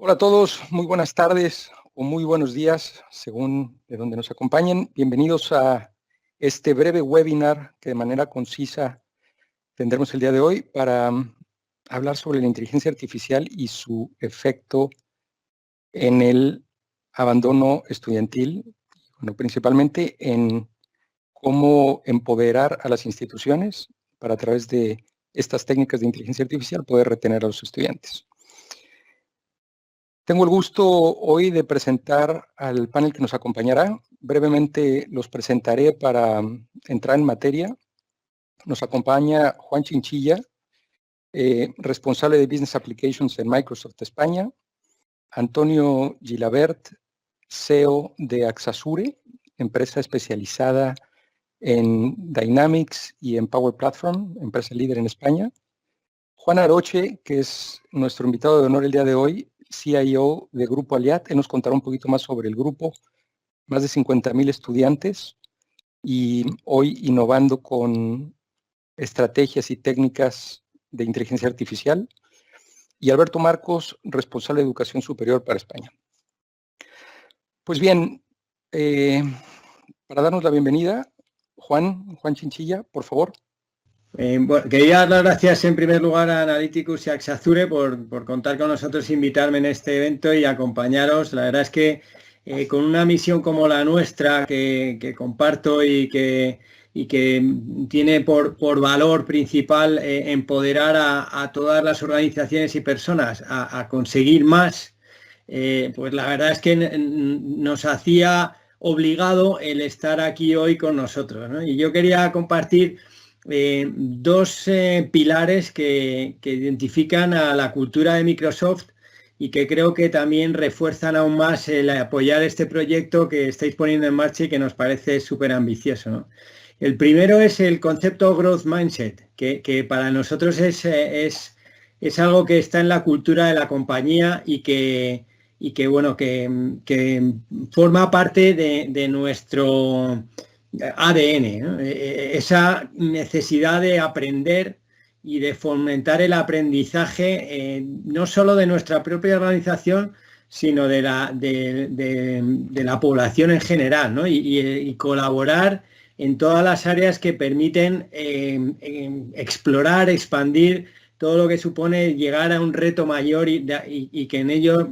Hola a todos, muy buenas tardes o muy buenos días, según de donde nos acompañen. Bienvenidos a este breve webinar que de manera concisa tendremos el día de hoy para hablar sobre la inteligencia artificial y su efecto en el abandono estudiantil, bueno, principalmente en cómo empoderar a las instituciones para a través de estas técnicas de inteligencia artificial poder retener a los estudiantes. Tengo el gusto hoy de presentar al panel que nos acompañará. Brevemente los presentaré para entrar en materia. Nos acompaña Juan Chinchilla, responsable de Business Applications en Microsoft España. Antonio Gilabert, CEO de Axasure, empresa especializada en Dynamics y en Power Platform, empresa líder en España. Juan Aroche, que es nuestro invitado de honor el día de hoy, CIO de Grupo Aliat. Él nos contará un poquito más sobre el grupo, más de 50,000 estudiantes y hoy innovando con estrategias y técnicas de inteligencia artificial. Y Alberto Marcos, responsable de Educación Superior para España. Pues bien, para darnos la bienvenida, Juan Chinchilla, por favor. Bueno, quería dar las gracias en primer lugar a Analyticus y a Axasure por contar con nosotros, invitarme en este evento y acompañaros. La verdad es que con una misión como la nuestra que comparto y que tiene por valor principal empoderar a todas las organizaciones y personas a conseguir más, pues la verdad es que nos hacía obligado el estar aquí hoy con nosotros, ¿no? Y yo quería compartir dos pilares que identifican a la cultura de Microsoft y que creo que también refuerzan aún más el apoyar este proyecto que estáis poniendo en marcha y que nos parece súper ambicioso, ¿no? El primero es el concepto Growth Mindset, que para nosotros es algo que está en la cultura de la compañía y que forma parte de nuestro ADN, ¿no? Esa necesidad de aprender y de fomentar el aprendizaje no solo de nuestra propia organización, sino de la población en general, ¿no? Y colaborar en todas las áreas que permiten explorar, expandir todo lo que supone llegar a un reto mayor y que en ello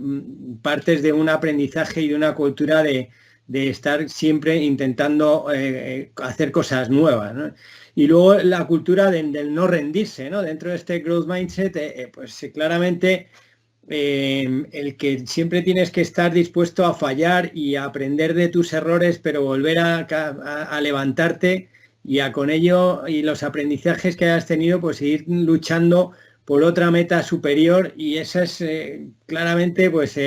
partes de un aprendizaje y de una cultura de estar siempre intentando hacer cosas nuevas, ¿no? Y luego la cultura del no rendirse, ¿no? Dentro de este growth mindset, pues claramente el que siempre tienes que estar dispuesto a fallar y a aprender de tus errores, pero volver a levantarte y con ello y los aprendizajes que has tenido, pues ir luchando por otra meta superior, y esa es claramente pues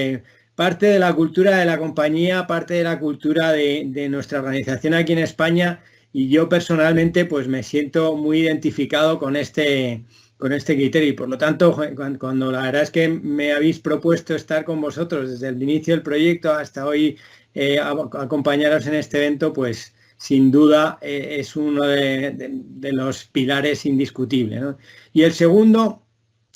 parte de la cultura de la compañía, parte de la cultura de nuestra organización aquí en España, y yo personalmente pues me siento muy identificado con este criterio, y por lo tanto cuando la verdad es que me habéis propuesto estar con vosotros desde el inicio del proyecto hasta hoy, acompañaros en este evento, pues sin duda es uno de los pilares indiscutibles, ¿no? Y el segundo,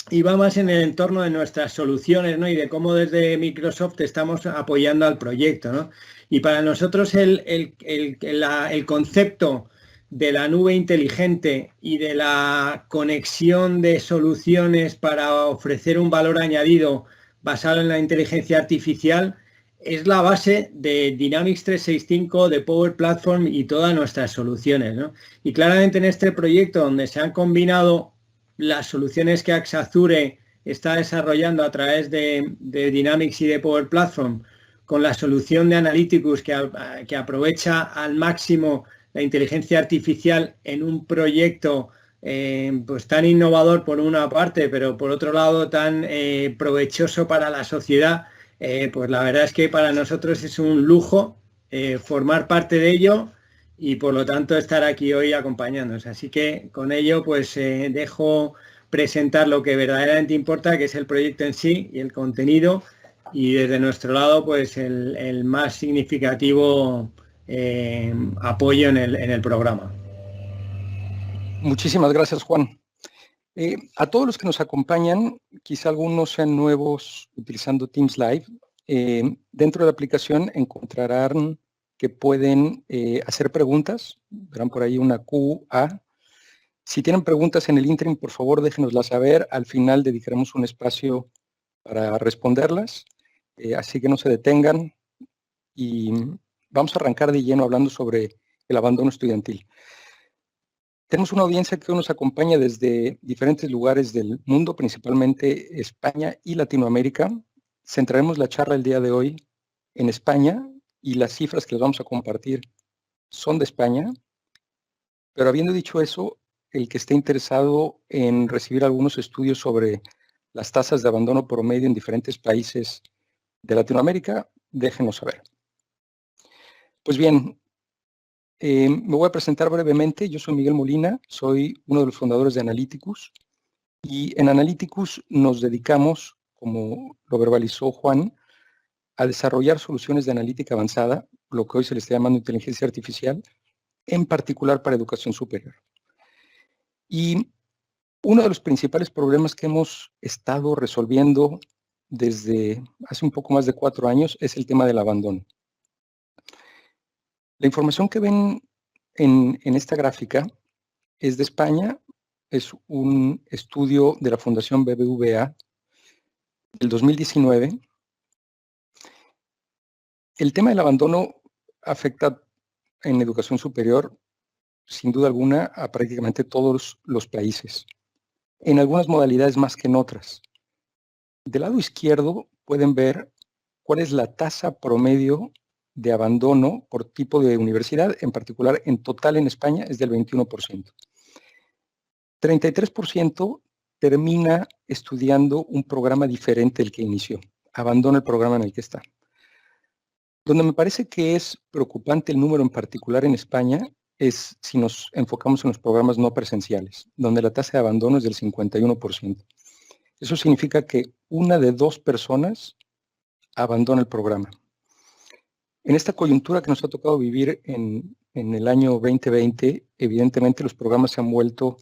y va más en el entorno de nuestras soluciones, ¿no? Y de cómo desde Microsoft estamos apoyando al proyecto, ¿no? Y para nosotros el concepto de la nube inteligente y de la conexión de soluciones para ofrecer un valor añadido basado en la inteligencia artificial es la base de Dynamics 365, de Power Platform y todas nuestras soluciones, ¿no? Y claramente en este proyecto, donde se han combinado las soluciones que Axasure está desarrollando a través de Dynamics y de Power Platform, con la solución de Analyticus que aprovecha al máximo la inteligencia artificial en un proyecto pues tan innovador por una parte, pero por otro lado tan provechoso para la sociedad, pues la verdad es que para nosotros es un lujo formar parte de ello, y por lo tanto estar aquí hoy acompañándonos. Así que con ello pues dejo presentar lo que verdaderamente importa, que es el proyecto en sí y el contenido, y desde nuestro lado pues el más significativo apoyo en el programa. Muchísimas gracias, Juan. A todos los que nos acompañan, quizá algunos sean nuevos utilizando Teams Live, dentro de la aplicación encontrarán que pueden hacer preguntas, verán por ahí una QA. Si tienen preguntas en el interim, por favor déjenoslas saber, al final dedicaremos un espacio para responderlas, así que no se detengan y vamos a arrancar de lleno hablando sobre el abandono estudiantil. Tenemos una audiencia que nos acompaña desde diferentes lugares del mundo, principalmente España y Latinoamérica. Centraremos la charla el día de hoy en España y las cifras que les vamos a compartir son de España. Pero habiendo dicho eso, el que esté interesado en recibir algunos estudios sobre las tasas de abandono promedio en diferentes países de Latinoamérica, déjenos saber. Pues bien, me voy a presentar brevemente. Yo soy Miguel Molina, soy uno de los fundadores de Analyticus y en Analyticus nos dedicamos, como lo verbalizó Juan, a desarrollar soluciones de analítica avanzada, lo que hoy se le está llamando inteligencia artificial, en particular para educación superior. Y uno de los principales problemas que hemos estado resolviendo desde hace un poco más de 4 años es el tema del abandono. La información que ven en esta gráfica es de España, es un estudio de la Fundación BBVA del 2019. El tema del abandono afecta en educación superior, sin duda alguna, a prácticamente todos los países, en algunas modalidades más que en otras. Del lado izquierdo pueden ver cuál es la tasa promedio de abandono por tipo de universidad, en particular en total en España es del 21%. 33% termina estudiando un programa diferente del que inició, abandona el programa en el que está. Donde me parece que es preocupante el número en particular en España es si nos enfocamos en los programas no presenciales, donde la tasa de abandono es del 51%. Eso significa que 1 de 2 personas abandona el programa. En esta coyuntura que nos ha tocado vivir en el año 2020, evidentemente los programas se han vuelto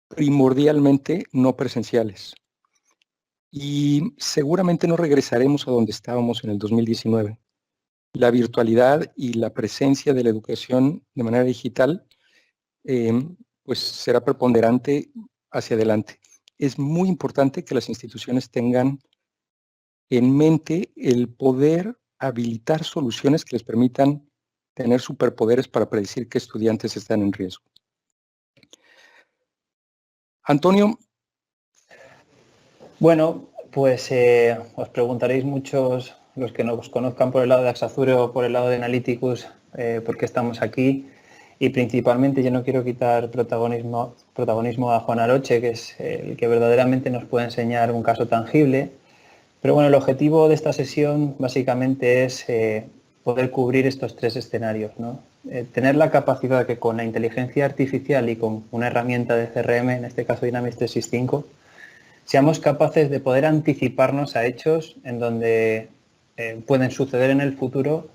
primordialmente no presenciales. Y seguramente no regresaremos a donde estábamos en el 2019. La virtualidad y la presencia de la educación de manera digital pues será preponderante hacia adelante. Es muy importante que las instituciones tengan en mente el poder habilitar soluciones que les permitan tener superpoderes para predecir qué estudiantes están en riesgo. Antonio. Bueno, pues os preguntaréis muchos, los que nos conozcan por el lado de Axazure o por el lado de Analyticus, por qué estamos aquí. Y principalmente yo no quiero quitar protagonismo a Juan Aroche, que es el que verdaderamente nos puede enseñar un caso tangible. Pero bueno, el objetivo de esta sesión básicamente es poder cubrir estos 3 escenarios, ¿no? Tener la capacidad de que con la inteligencia artificial y con una herramienta de CRM, en este caso Dynamics 365, seamos capaces de poder anticiparnos a hechos en donde pueden suceder en el futuro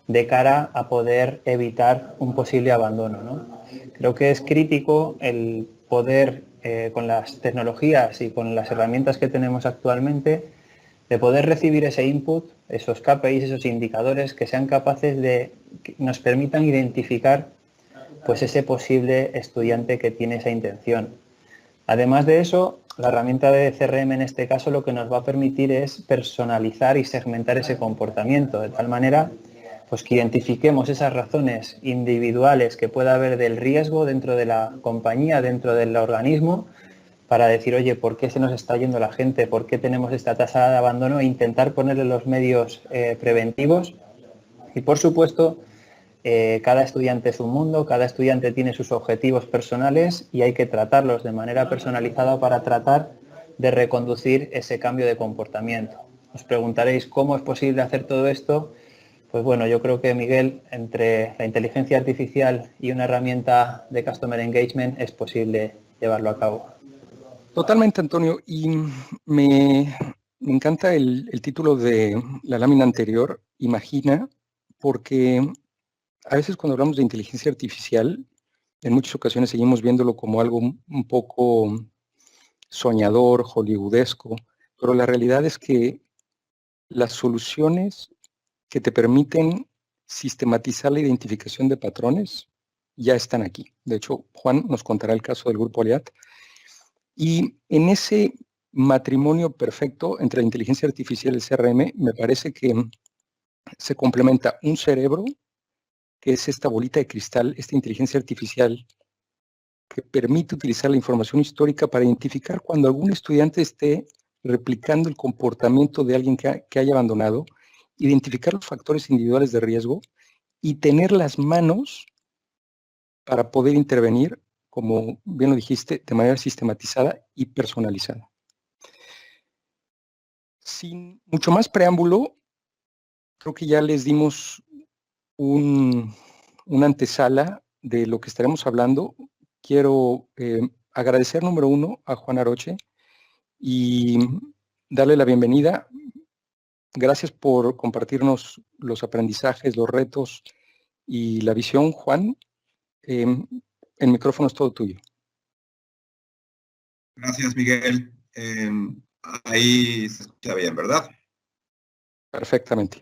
de cara a poder evitar un posible abandono, ¿no? Creo que es crítico el poder, con las tecnologías y con las herramientas que tenemos actualmente, de poder recibir ese input, esos KPIs, esos indicadores que sean capaces de, que nos permitan identificar pues ese posible estudiante que tiene esa intención. Además de eso, la herramienta de CRM en este caso lo que nos va a permitir es personalizar y segmentar ese comportamiento, de tal manera pues que identifiquemos esas razones individuales que pueda haber del riesgo dentro de la compañía, dentro del organismo, para decir, oye, ¿por qué se nos está yendo la gente? ¿Por qué tenemos esta tasa de abandono? E intentar ponerle los medios preventivos. Y, por supuesto, cada estudiante es un mundo, cada estudiante tiene sus objetivos personales y hay que tratarlos de manera personalizada para tratar de reconducir ese cambio de comportamiento. Os preguntaréis cómo es posible hacer todo esto. Pues bueno, yo creo que, Miguel, entre la inteligencia artificial y una herramienta de Customer Engagement es posible llevarlo a cabo. Totalmente, Antonio, y me encanta el título de la lámina anterior, Imagina, porque a veces cuando hablamos de inteligencia artificial, en muchas ocasiones seguimos viéndolo como algo un poco soñador, hollywoodesco, pero la realidad es que las soluciones que te permiten sistematizar la identificación de patrones ya están aquí. De hecho, Juan nos contará el caso del Grupo Aliat. Y en ese matrimonio perfecto entre la inteligencia artificial y el CRM, me parece que se complementa un cerebro, que es esta bolita de cristal, esta inteligencia artificial, que permite utilizar la información histórica para identificar cuando algún estudiante esté replicando el comportamiento de alguien que haya abandonado, identificar los factores individuales de riesgo y tener las manos para poder intervenir, como bien lo dijiste, de manera sistematizada y personalizada. Sin mucho más preámbulo, creo que ya les dimos una antesala de lo que estaremos hablando. Quiero agradecer, número uno, a Juan Aroche y darle la bienvenida. Gracias por compartirnos los aprendizajes, los retos y la visión, Juan. El micrófono es todo tuyo. Gracias, Miguel. Ahí se escucha bien, ¿verdad? Perfectamente.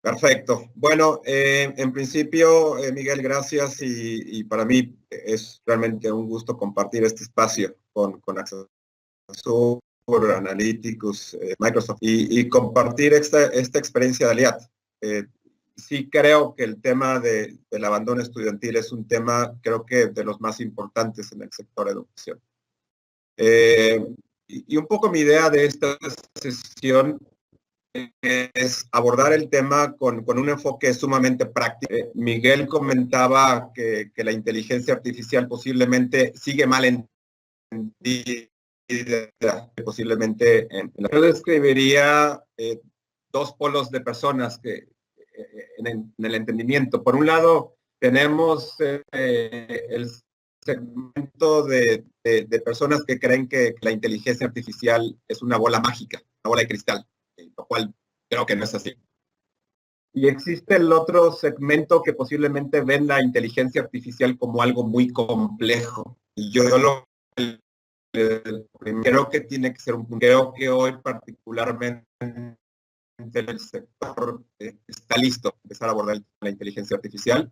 Perfecto. Bueno, en principio, Miguel, gracias y para mí es realmente un gusto compartir este espacio con Axazure, Analytics, Microsoft y compartir esta experiencia de Aliat. Sí creo que el tema del abandono estudiantil es un tema, creo que de los más importantes en el sector de educación. Y un poco mi idea de esta sesión es abordar el tema con un enfoque sumamente práctico. Miguel comentaba que la inteligencia artificial posiblemente sigue mal entendida, posiblemente yo describiría dos polos de personas que en el entendimiento. Por un lado, tenemos el segmento de personas que creen que la inteligencia artificial es una bola mágica, una bola de cristal, lo cual creo que no es así. Y existe el otro segmento que posiblemente ven la inteligencia artificial como algo muy complejo. Y yo lo creo que tiene que ser creo que hoy particularmente el sector está listo para empezar a abordar la inteligencia artificial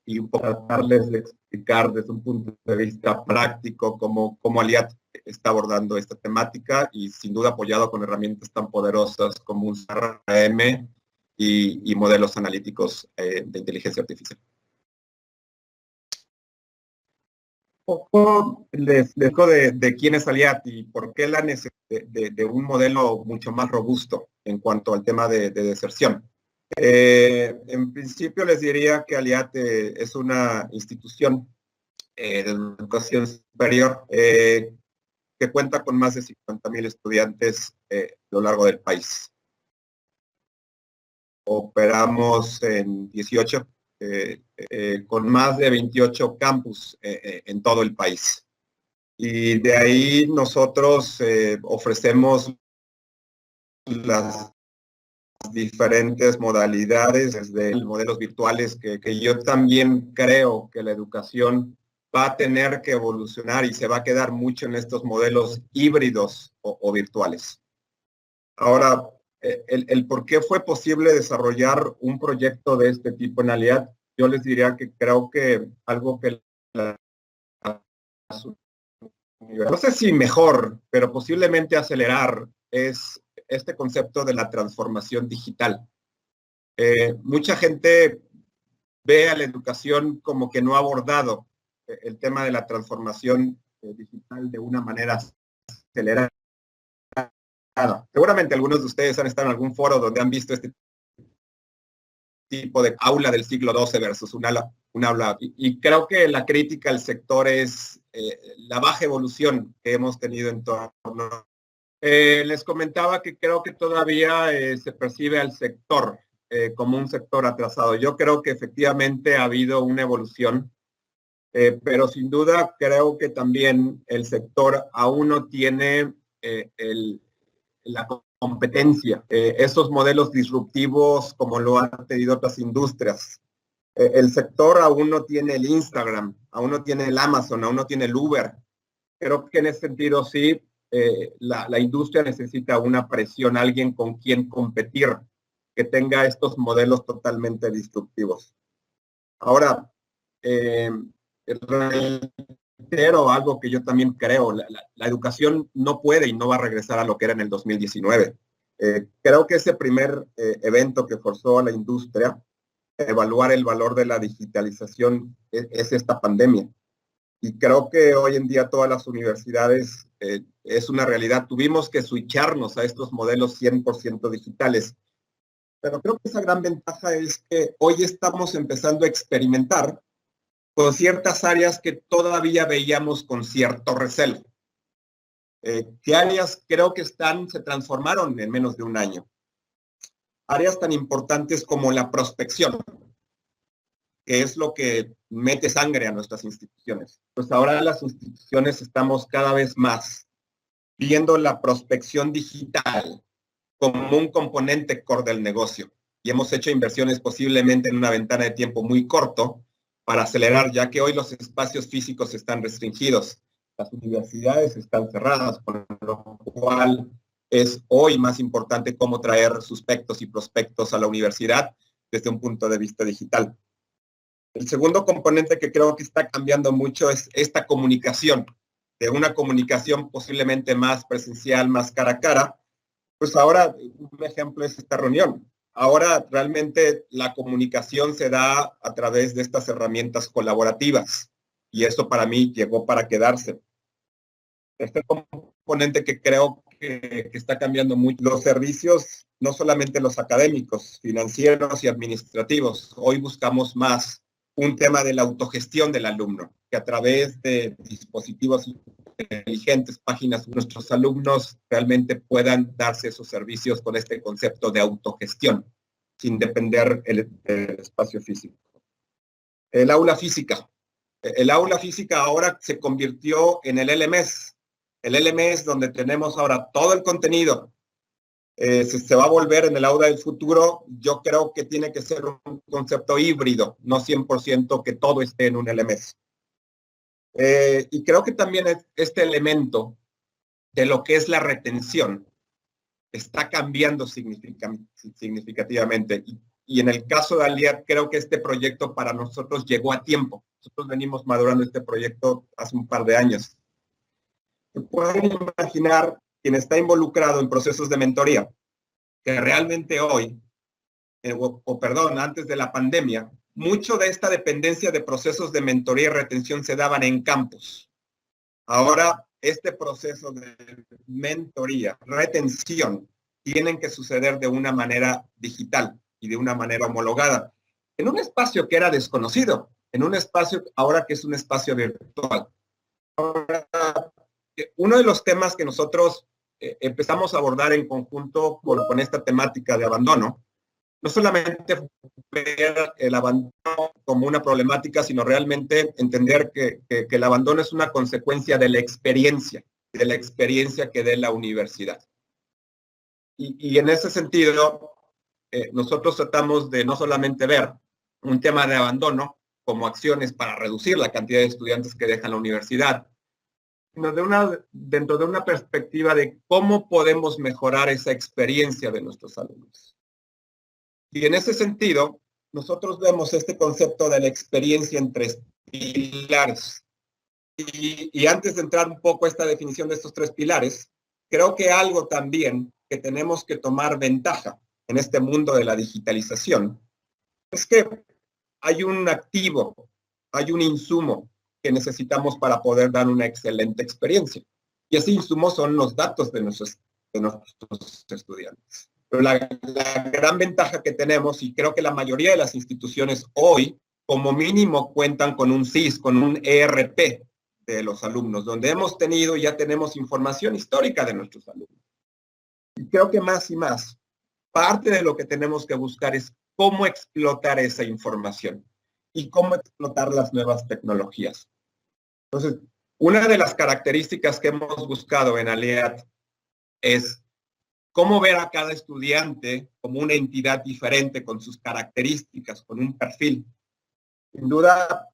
y un poco tratarles de explicar desde un punto de vista práctico cómo Aliat está abordando esta temática y sin duda apoyado con herramientas tan poderosas como un CRM y modelos analíticos de inteligencia artificial. Un poco les dejo de quién es Aliat y por qué la necesidad de un modelo mucho más robusto en cuanto al tema de deserción. En principio les diría que Aliat es una institución de educación superior que cuenta con más de 50,000 estudiantes a lo largo del país. Operamos en 18, con más de 28 campus en todo el país. Y de ahí nosotros ofrecemos las diferentes modalidades, desde modelos virtuales, que yo también creo que la educación va a tener que evolucionar y se va a quedar mucho en estos modelos híbridos o virtuales. Ahora, el por qué fue posible desarrollar un proyecto de este tipo en Aliat, yo les diría que creo que algo que no sé si mejor, pero posiblemente acelerar es este concepto de la transformación digital. Mucha gente ve a la educación como que no ha abordado el tema de la transformación digital de una manera acelerada. Seguramente algunos de ustedes han estado en algún foro donde han visto este tipo de aula del siglo XII versus un aula. Y creo que la crítica al sector es la baja evolución que hemos tenido en torno. Les comentaba que creo que todavía se percibe al sector como un sector atrasado. Yo creo que efectivamente ha habido una evolución, pero sin duda creo que también el sector aún no tiene la competencia, esos modelos disruptivos como lo han tenido otras industrias. El sector aún no tiene el Instagram, aún no tiene el Amazon, aún no tiene el Uber. creo que en ese sentido sí, la industria necesita una presión, alguien con quien competir, que tenga estos modelos totalmente disruptivos. Ahora, reitero algo que yo también creo, la educación no puede y no va a regresar a lo que era en el 2019. Creo que ese primer evento que forzó a la industria a evaluar el valor de la digitalización es esta pandemia. Y creo que hoy en día todas las universidades es una realidad. Tuvimos que switcharnos a estos modelos 100% digitales. Pero creo que esa gran ventaja es que hoy estamos empezando a experimentar con ciertas áreas que todavía veíamos con cierto recelo. ¿Qué áreas creo que se transformaron en menos de un año? Áreas tan importantes como la prospección, que es lo que mete sangre a nuestras instituciones. Pues ahora las instituciones estamos cada vez más viendo la prospección digital como un componente core del negocio. Y hemos hecho inversiones posiblemente en una ventana de tiempo muy corto para acelerar, ya que hoy los espacios físicos están restringidos. Las universidades están cerradas, por lo cual es hoy más importante cómo traer suspectos y prospectos a la universidad desde un punto de vista digital. El segundo componente que creo que está cambiando mucho es esta comunicación, de una comunicación posiblemente más presencial, más cara a cara. Pues ahora, un ejemplo es esta reunión. Ahora realmente la comunicación se da a través de estas herramientas colaborativas y eso para mí llegó para quedarse. Este componente que creo que está cambiando mucho, los servicios, no solamente los académicos, financieros y administrativos. Hoy buscamos más un tema de la autogestión del alumno, que a través de dispositivos inteligentes, páginas, nuestros alumnos realmente puedan darse esos servicios con este concepto de autogestión, sin depender del espacio físico. El aula física. El aula física ahora se convirtió en el LMS. El LMS donde tenemos ahora todo el contenido. Se va a volver en el aula del futuro. Yo creo que tiene que ser un concepto híbrido, no 100% que todo esté en un LMS. Y creo que también este elemento de lo que es la retención está cambiando significativamente. Y en el caso de Aliad, creo que este proyecto para nosotros llegó a tiempo. Nosotros venimos madurando este proyecto hace un par de años. Se pueden imaginar quien está involucrado en procesos de mentoría, que realmente hoy, antes de la pandemia, mucho de esta dependencia de procesos de mentoría y retención se daban en campus. Ahora, este proceso de mentoría, retención, tienen que suceder de una manera digital y de una manera homologada. En un espacio que era desconocido, en un espacio ahora que es un espacio virtual. Ahora, uno de los temas que nosotros empezamos a abordar en conjunto con esta temática de abandono, no solamente ver el abandono como una problemática, sino realmente entender que el abandono es una consecuencia de la experiencia que dé la universidad. Y en ese sentido, nosotros tratamos de no solamente ver un tema de abandono como acciones para reducir la cantidad de estudiantes que dejan la universidad, sino dentro de una perspectiva de cómo podemos mejorar esa experiencia de nuestros alumnos. Y en ese sentido, nosotros vemos este concepto de la experiencia en 3 pilares. Y antes de entrar un poco a esta definición de estos 3 pilares, creo que algo también que tenemos que tomar ventaja en este mundo de la digitalización es que hay un activo, hay un insumo que necesitamos para poder dar una excelente experiencia. Y ese insumo son los datos de nuestros estudiantes. Pero la gran ventaja que tenemos, y creo que la mayoría de las instituciones hoy, como mínimo, cuentan con un CIS, con un ERP de los alumnos, donde hemos tenido y ya tenemos información histórica de nuestros alumnos. Y creo que más y más, parte de lo que tenemos que buscar es cómo explotar esa información y cómo explotar las nuevas tecnologías. Entonces, una de las características que hemos buscado en Aliad es cómo ver a cada estudiante como una entidad diferente con sus características, con un perfil. Sin duda,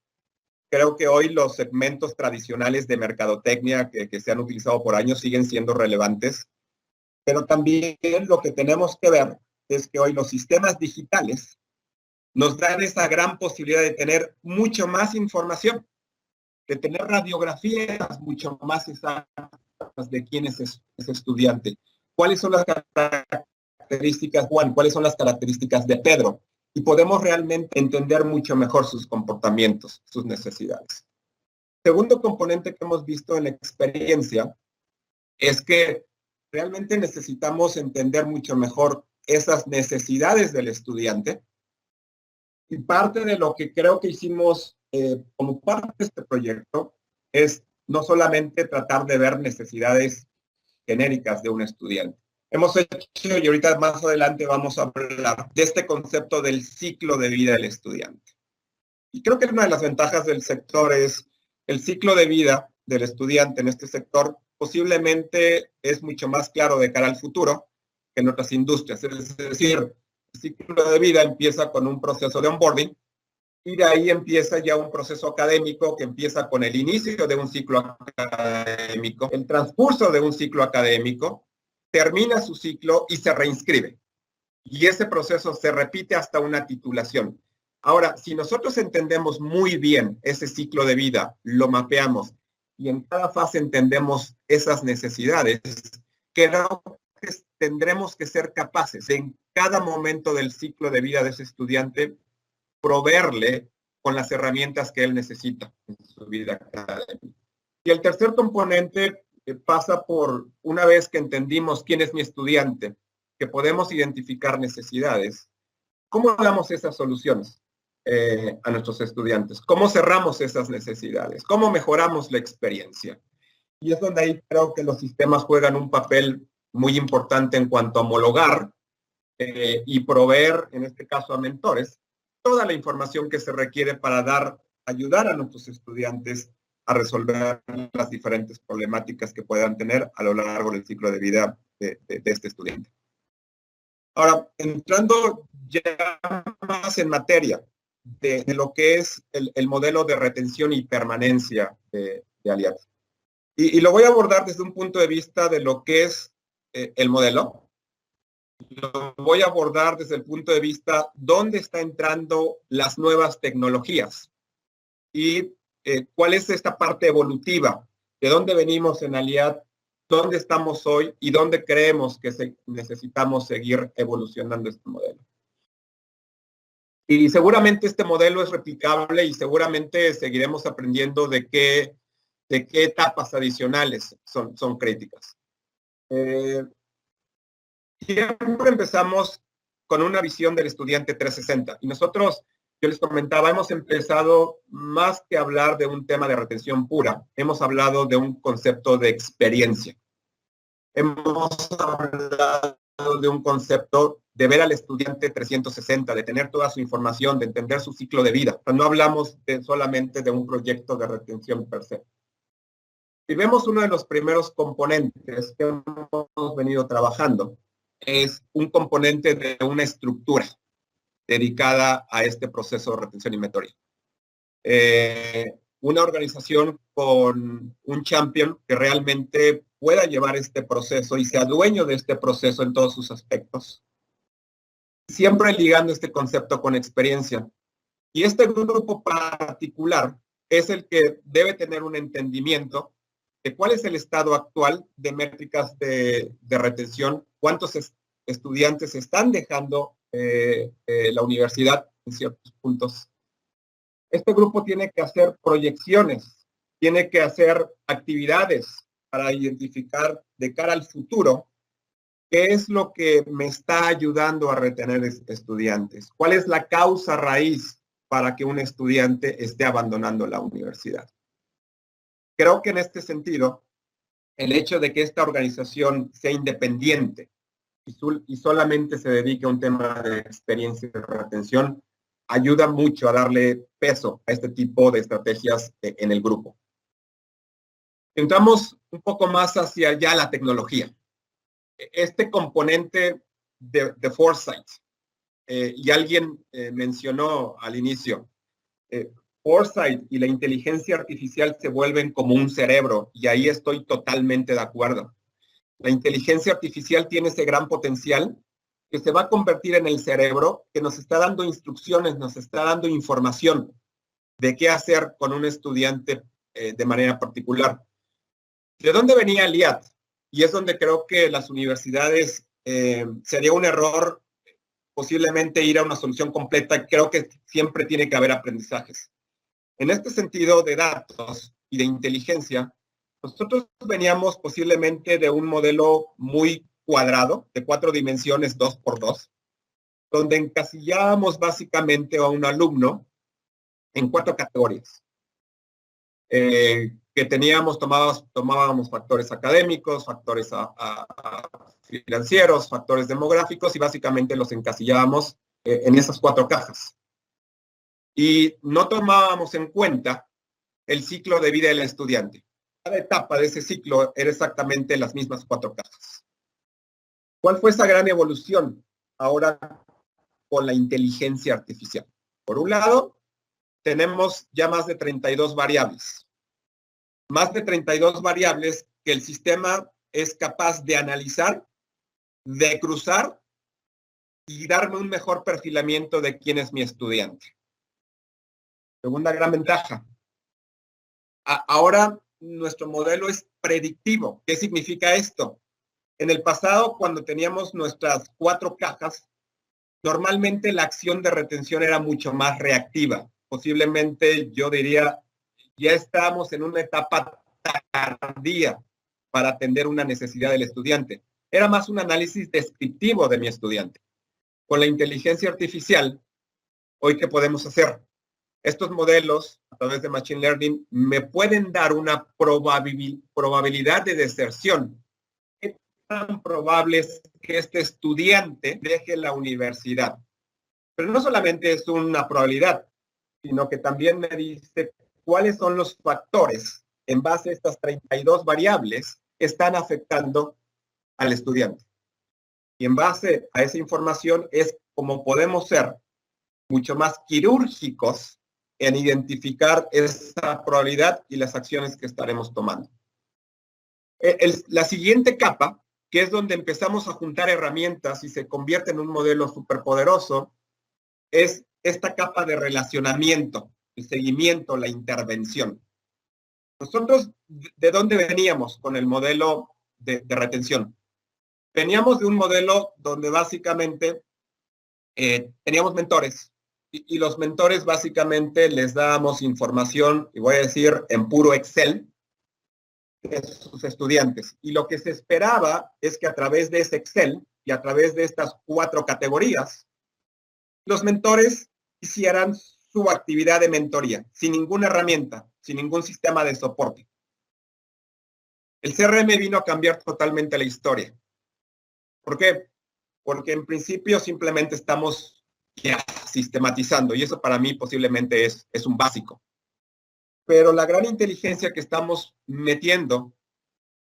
creo que hoy los segmentos tradicionales de mercadotecnia que se han utilizado por años siguen siendo relevantes, pero también lo que tenemos que ver es que hoy los sistemas digitales nos dan esa gran posibilidad de tener mucho más información, de tener radiografías mucho más exactas de quién es ese estudiante. ¿Cuáles son las características de Juan? ¿Cuáles son las características de Pedro? Y podemos realmente entender mucho mejor sus comportamientos, sus necesidades. Segundo componente que hemos visto en la experiencia es que realmente necesitamos entender mucho mejor esas necesidades del estudiante. Y parte de lo que creo que hicimos como parte de este proyecto es no solamente tratar de ver necesidades genéricas de un estudiante. Hemos hecho, y ahorita más adelante vamos a hablar de este concepto del ciclo de vida del estudiante. Y creo que una de las ventajas del sector es el ciclo de vida del estudiante en este sector posiblemente es mucho más claro de cara al futuro que en otras industrias. Es decir, el ciclo de vida empieza con un proceso de onboarding y de ahí empieza ya un proceso académico que empieza con el inicio de un ciclo académico, el transcurso de un ciclo académico, termina su ciclo y se reinscribe. Y ese proceso se repite hasta una titulación. Ahora, si nosotros entendemos muy bien ese ciclo de vida, lo mapeamos y en cada fase entendemos esas necesidades, creo que tendremos que ser capaces de en cada momento del ciclo de vida de ese estudiante proveerle con las herramientas que él necesita en su vida académica. Y el tercer componente pasa por, una vez que entendimos quién es mi estudiante, que podemos identificar necesidades, ¿cómo damos esas soluciones a nuestros estudiantes? ¿Cómo cerramos esas necesidades? ¿Cómo mejoramos la experiencia? Y es donde ahí creo que los sistemas juegan un papel muy importante en cuanto a homologar y proveer, en este caso a mentores, toda la información que se requiere para ayudar a nuestros estudiantes a resolver las diferentes problemáticas que puedan tener a lo largo del ciclo de vida de este estudiante. Ahora, entrando ya más en materia de lo que es el modelo de retención y permanencia de Aliads. Y lo voy a abordar desde un punto de vista de lo que es el modelo. Lo voy a abordar desde el punto de vista dónde están entrando las nuevas tecnologías y cuál es esta parte evolutiva, de dónde venimos en Aliad, dónde estamos hoy y dónde creemos que necesitamos seguir evolucionando este modelo. Y seguramente este modelo es replicable y seguramente seguiremos aprendiendo de qué etapas adicionales son críticas. Siempre empezamos con una visión del estudiante 360 y nosotros, yo les comentaba, hemos empezado más que hablar de un tema de retención pura, hemos hablado de un concepto de experiencia. Hemos hablado de un concepto de ver al estudiante 360, de tener toda su información, de entender su ciclo de vida. No hablamos solamente de un proyecto de retención per se. Y vemos uno de los primeros componentes que hemos venido trabajando, es un componente de una estructura dedicada a este proceso de retención y mentoría. Una organización con un champion que realmente pueda llevar este proceso y sea dueño de este proceso en todos sus aspectos. Siempre ligando este concepto con experiencia. Y este grupo particular es el que debe tener un entendimiento de cuál es el estado actual de métricas de retención, cuántos estudiantes están dejando la universidad en ciertos puntos. Este grupo tiene que hacer proyecciones, tiene que hacer actividades para identificar de cara al futuro qué es lo que me está ayudando a retener estudiantes, cuál es la causa raíz para que un estudiante esté abandonando la universidad. Creo que en este sentido, el hecho de que esta organización sea independiente y solamente se dedique a un tema de experiencia y retención, ayuda mucho a darle peso a este tipo de estrategias en el grupo. Entramos un poco más hacia ya la tecnología. Este componente de foresight, y alguien mencionó al inicio, Foresight y la inteligencia artificial se vuelven como un cerebro, y ahí estoy totalmente de acuerdo. La inteligencia artificial tiene ese gran potencial que se va a convertir en el cerebro, que nos está dando instrucciones, nos está dando información de qué hacer con un estudiante de manera particular. ¿De dónde venía el IAT? Y es donde creo que las universidades sería un error posiblemente ir a una solución completa. Creo que siempre tiene que haber aprendizajes. En este sentido de datos y de inteligencia, nosotros veníamos posiblemente de un modelo muy cuadrado, de 4 dimensiones, 2x2, donde encasillábamos básicamente a un alumno en 4 categorías. Que tomábamos factores académicos, factores financieros, factores demográficos, y básicamente los encasillábamos en esas 4 cajas. Y no tomábamos en cuenta el ciclo de vida del estudiante. Cada etapa de ese ciclo era exactamente las mismas 4 cajas. ¿Cuál fue esa gran evolución ahora con la inteligencia artificial? Por un lado, tenemos ya más de 32 variables. Más de 32 variables que el sistema es capaz de analizar, de cruzar y darme un mejor perfilamiento de quién es mi estudiante. Segunda gran ventaja. Ahora nuestro modelo es predictivo. ¿Qué significa esto? En el pasado, cuando teníamos nuestras 4 cajas, normalmente la acción de retención era mucho más reactiva. Posiblemente yo diría, ya estamos en una etapa tardía para atender una necesidad del estudiante. Era más un análisis descriptivo de mi estudiante. Con la inteligencia artificial, hoy, ¿qué podemos hacer? Estos modelos, a través de Machine Learning, me pueden dar una probabilidad de deserción. ¿Qué tan probable es que este estudiante deje la universidad? Pero no solamente es una probabilidad, sino que también me dice cuáles son los factores en base a estas 32 variables que están afectando al estudiante. Y en base a esa información es como podemos ser mucho más quirúrgicos en identificar esa probabilidad y las acciones que estaremos tomando. La siguiente capa, que es donde empezamos a juntar herramientas y se convierte en un modelo superpoderoso, es esta capa de relacionamiento, el seguimiento, la intervención. Nosotros, ¿de dónde veníamos con el modelo de retención? Veníamos de un modelo donde básicamente teníamos mentores, y los mentores básicamente les dábamos información, y voy a decir en puro Excel, de sus estudiantes. Y lo que se esperaba es que a través de ese Excel y a través de estas 4 categorías, los mentores hicieran su actividad de mentoría, sin ninguna herramienta, sin ningún sistema de soporte. El CRM vino a cambiar totalmente la historia. ¿Por qué? Porque en principio simplemente estamos ya sistematizando, y eso para mí posiblemente es un básico. Pero la gran inteligencia que estamos metiendo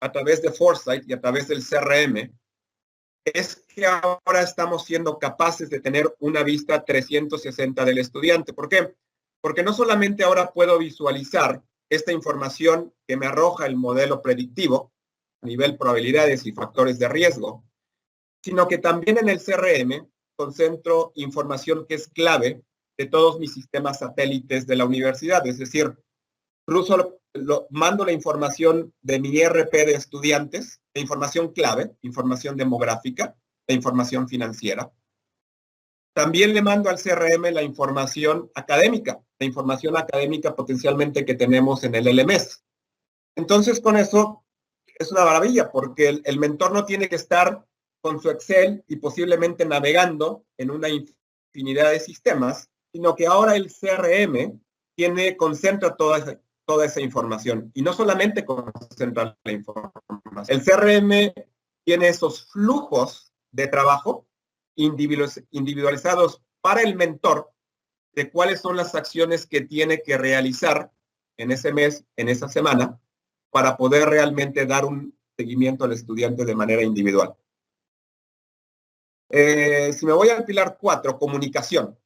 a través de Foresight y a través del CRM es que ahora estamos siendo capaces de tener una vista 360 del estudiante. ¿Por qué? Porque no solamente ahora puedo visualizar esta información que me arroja el modelo predictivo a nivel probabilidades y factores de riesgo, sino que también en el CRM concentro información que es clave de todos mis sistemas satélites de la universidad. Es decir, mando la información de mi ERP de estudiantes, la información clave, información demográfica, la información financiera. También le mando al CRM la información académica potencialmente que tenemos en el LMS. Entonces, con eso es una maravilla, porque el mentor no tiene que estar con su Excel y posiblemente navegando en una infinidad de sistemas, sino que ahora el CRM concentra toda esa información. Y no solamente concentra la información. El CRM tiene esos flujos de trabajo individualizados para el mentor de cuáles son las acciones que tiene que realizar en ese mes, en esa semana, para poder realmente dar un seguimiento al estudiante de manera individual. Si me voy al pilar 4, comunicación.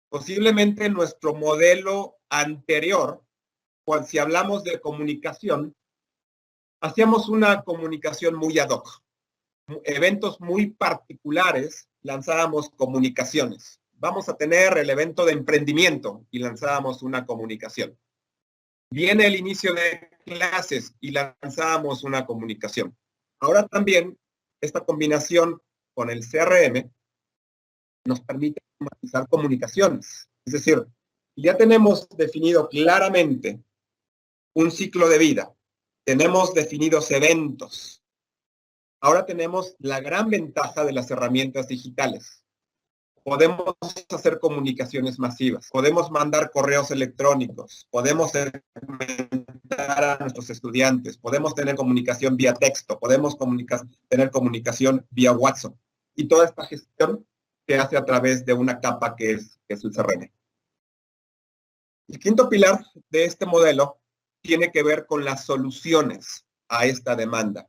Posiblemente nuestro modelo anterior, cuando si hablamos de comunicación, hacíamos una comunicación muy ad hoc. Eventos muy particulares, lanzábamos comunicaciones. Vamos a tener el evento de emprendimiento y lanzábamos una comunicación. Viene el inicio de clases y lanzábamos una comunicación. Ahora también esta combinación con el CRM nos permite automatizar comunicaciones. Es decir, ya tenemos definido claramente un ciclo de vida. Tenemos definidos eventos. Ahora tenemos la gran ventaja de las herramientas digitales. Podemos hacer comunicaciones masivas, podemos mandar correos electrónicos, podemos segmentar a nuestros estudiantes, podemos tener comunicación vía texto, podemos tener comunicación vía WhatsApp. Y toda esta gestión se hace a través de una capa que es el CRM. El quinto pilar de este modelo tiene que ver con las soluciones a esta demanda.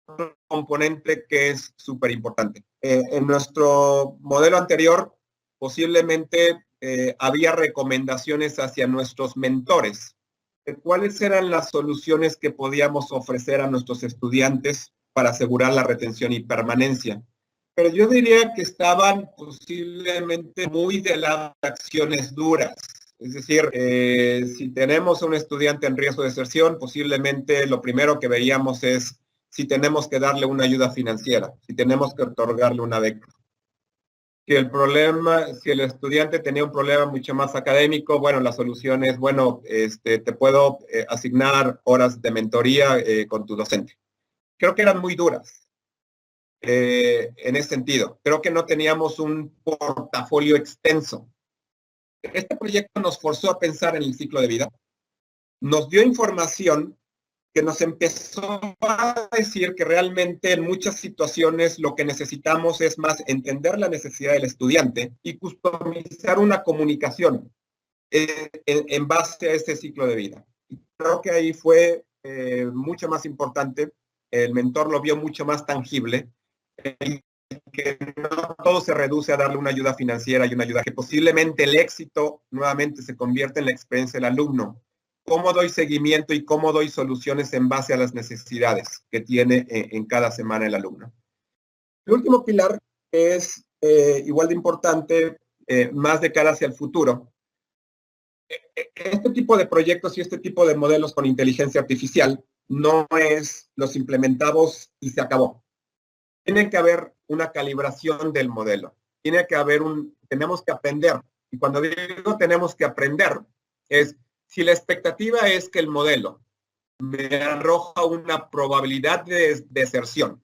Un componente que es súper importante. En nuestro modelo anterior, posiblemente había recomendaciones hacia nuestros mentores. ¿Cuáles eran las soluciones que podíamos ofrecer a nuestros estudiantes para asegurar la retención y permanencia? Pero yo diría que estaban posiblemente muy de las acciones duras. Es decir, si tenemos a un estudiante en riesgo de deserción, posiblemente lo primero que veíamos es si tenemos que darle una ayuda financiera, si tenemos que otorgarle una beca. Si el estudiante tenía un problema mucho más académico, bueno, la solución es, bueno, te puedo asignar horas de mentoría con tu docente. Creo que eran muy duras en ese sentido. Creo que no teníamos un portafolio extenso. Este proyecto nos forzó a pensar en el ciclo de vida, nos dio información que nos empezó a decir que realmente en muchas situaciones lo que necesitamos es más entender la necesidad del estudiante y customizar una comunicación en base a ese ciclo de vida. Y creo que ahí fue mucho más importante, el mentor lo vio mucho más tangible, que no todo se reduce a darle una ayuda financiera y una ayuda que posiblemente el éxito nuevamente se convierte en la experiencia del alumno. ¿Cómo doy seguimiento y cómo doy soluciones en base a las necesidades que tiene en cada semana el alumno? El último pilar es igual de importante, más de cara hacia el futuro. Este tipo de proyectos y este tipo de modelos con inteligencia artificial no es los implementamos y se acabó. Tiene que haber una calibración del modelo. Tenemos que aprender. Y cuando digo tenemos que aprender, es si la expectativa es que el modelo me arroja una probabilidad de deserción,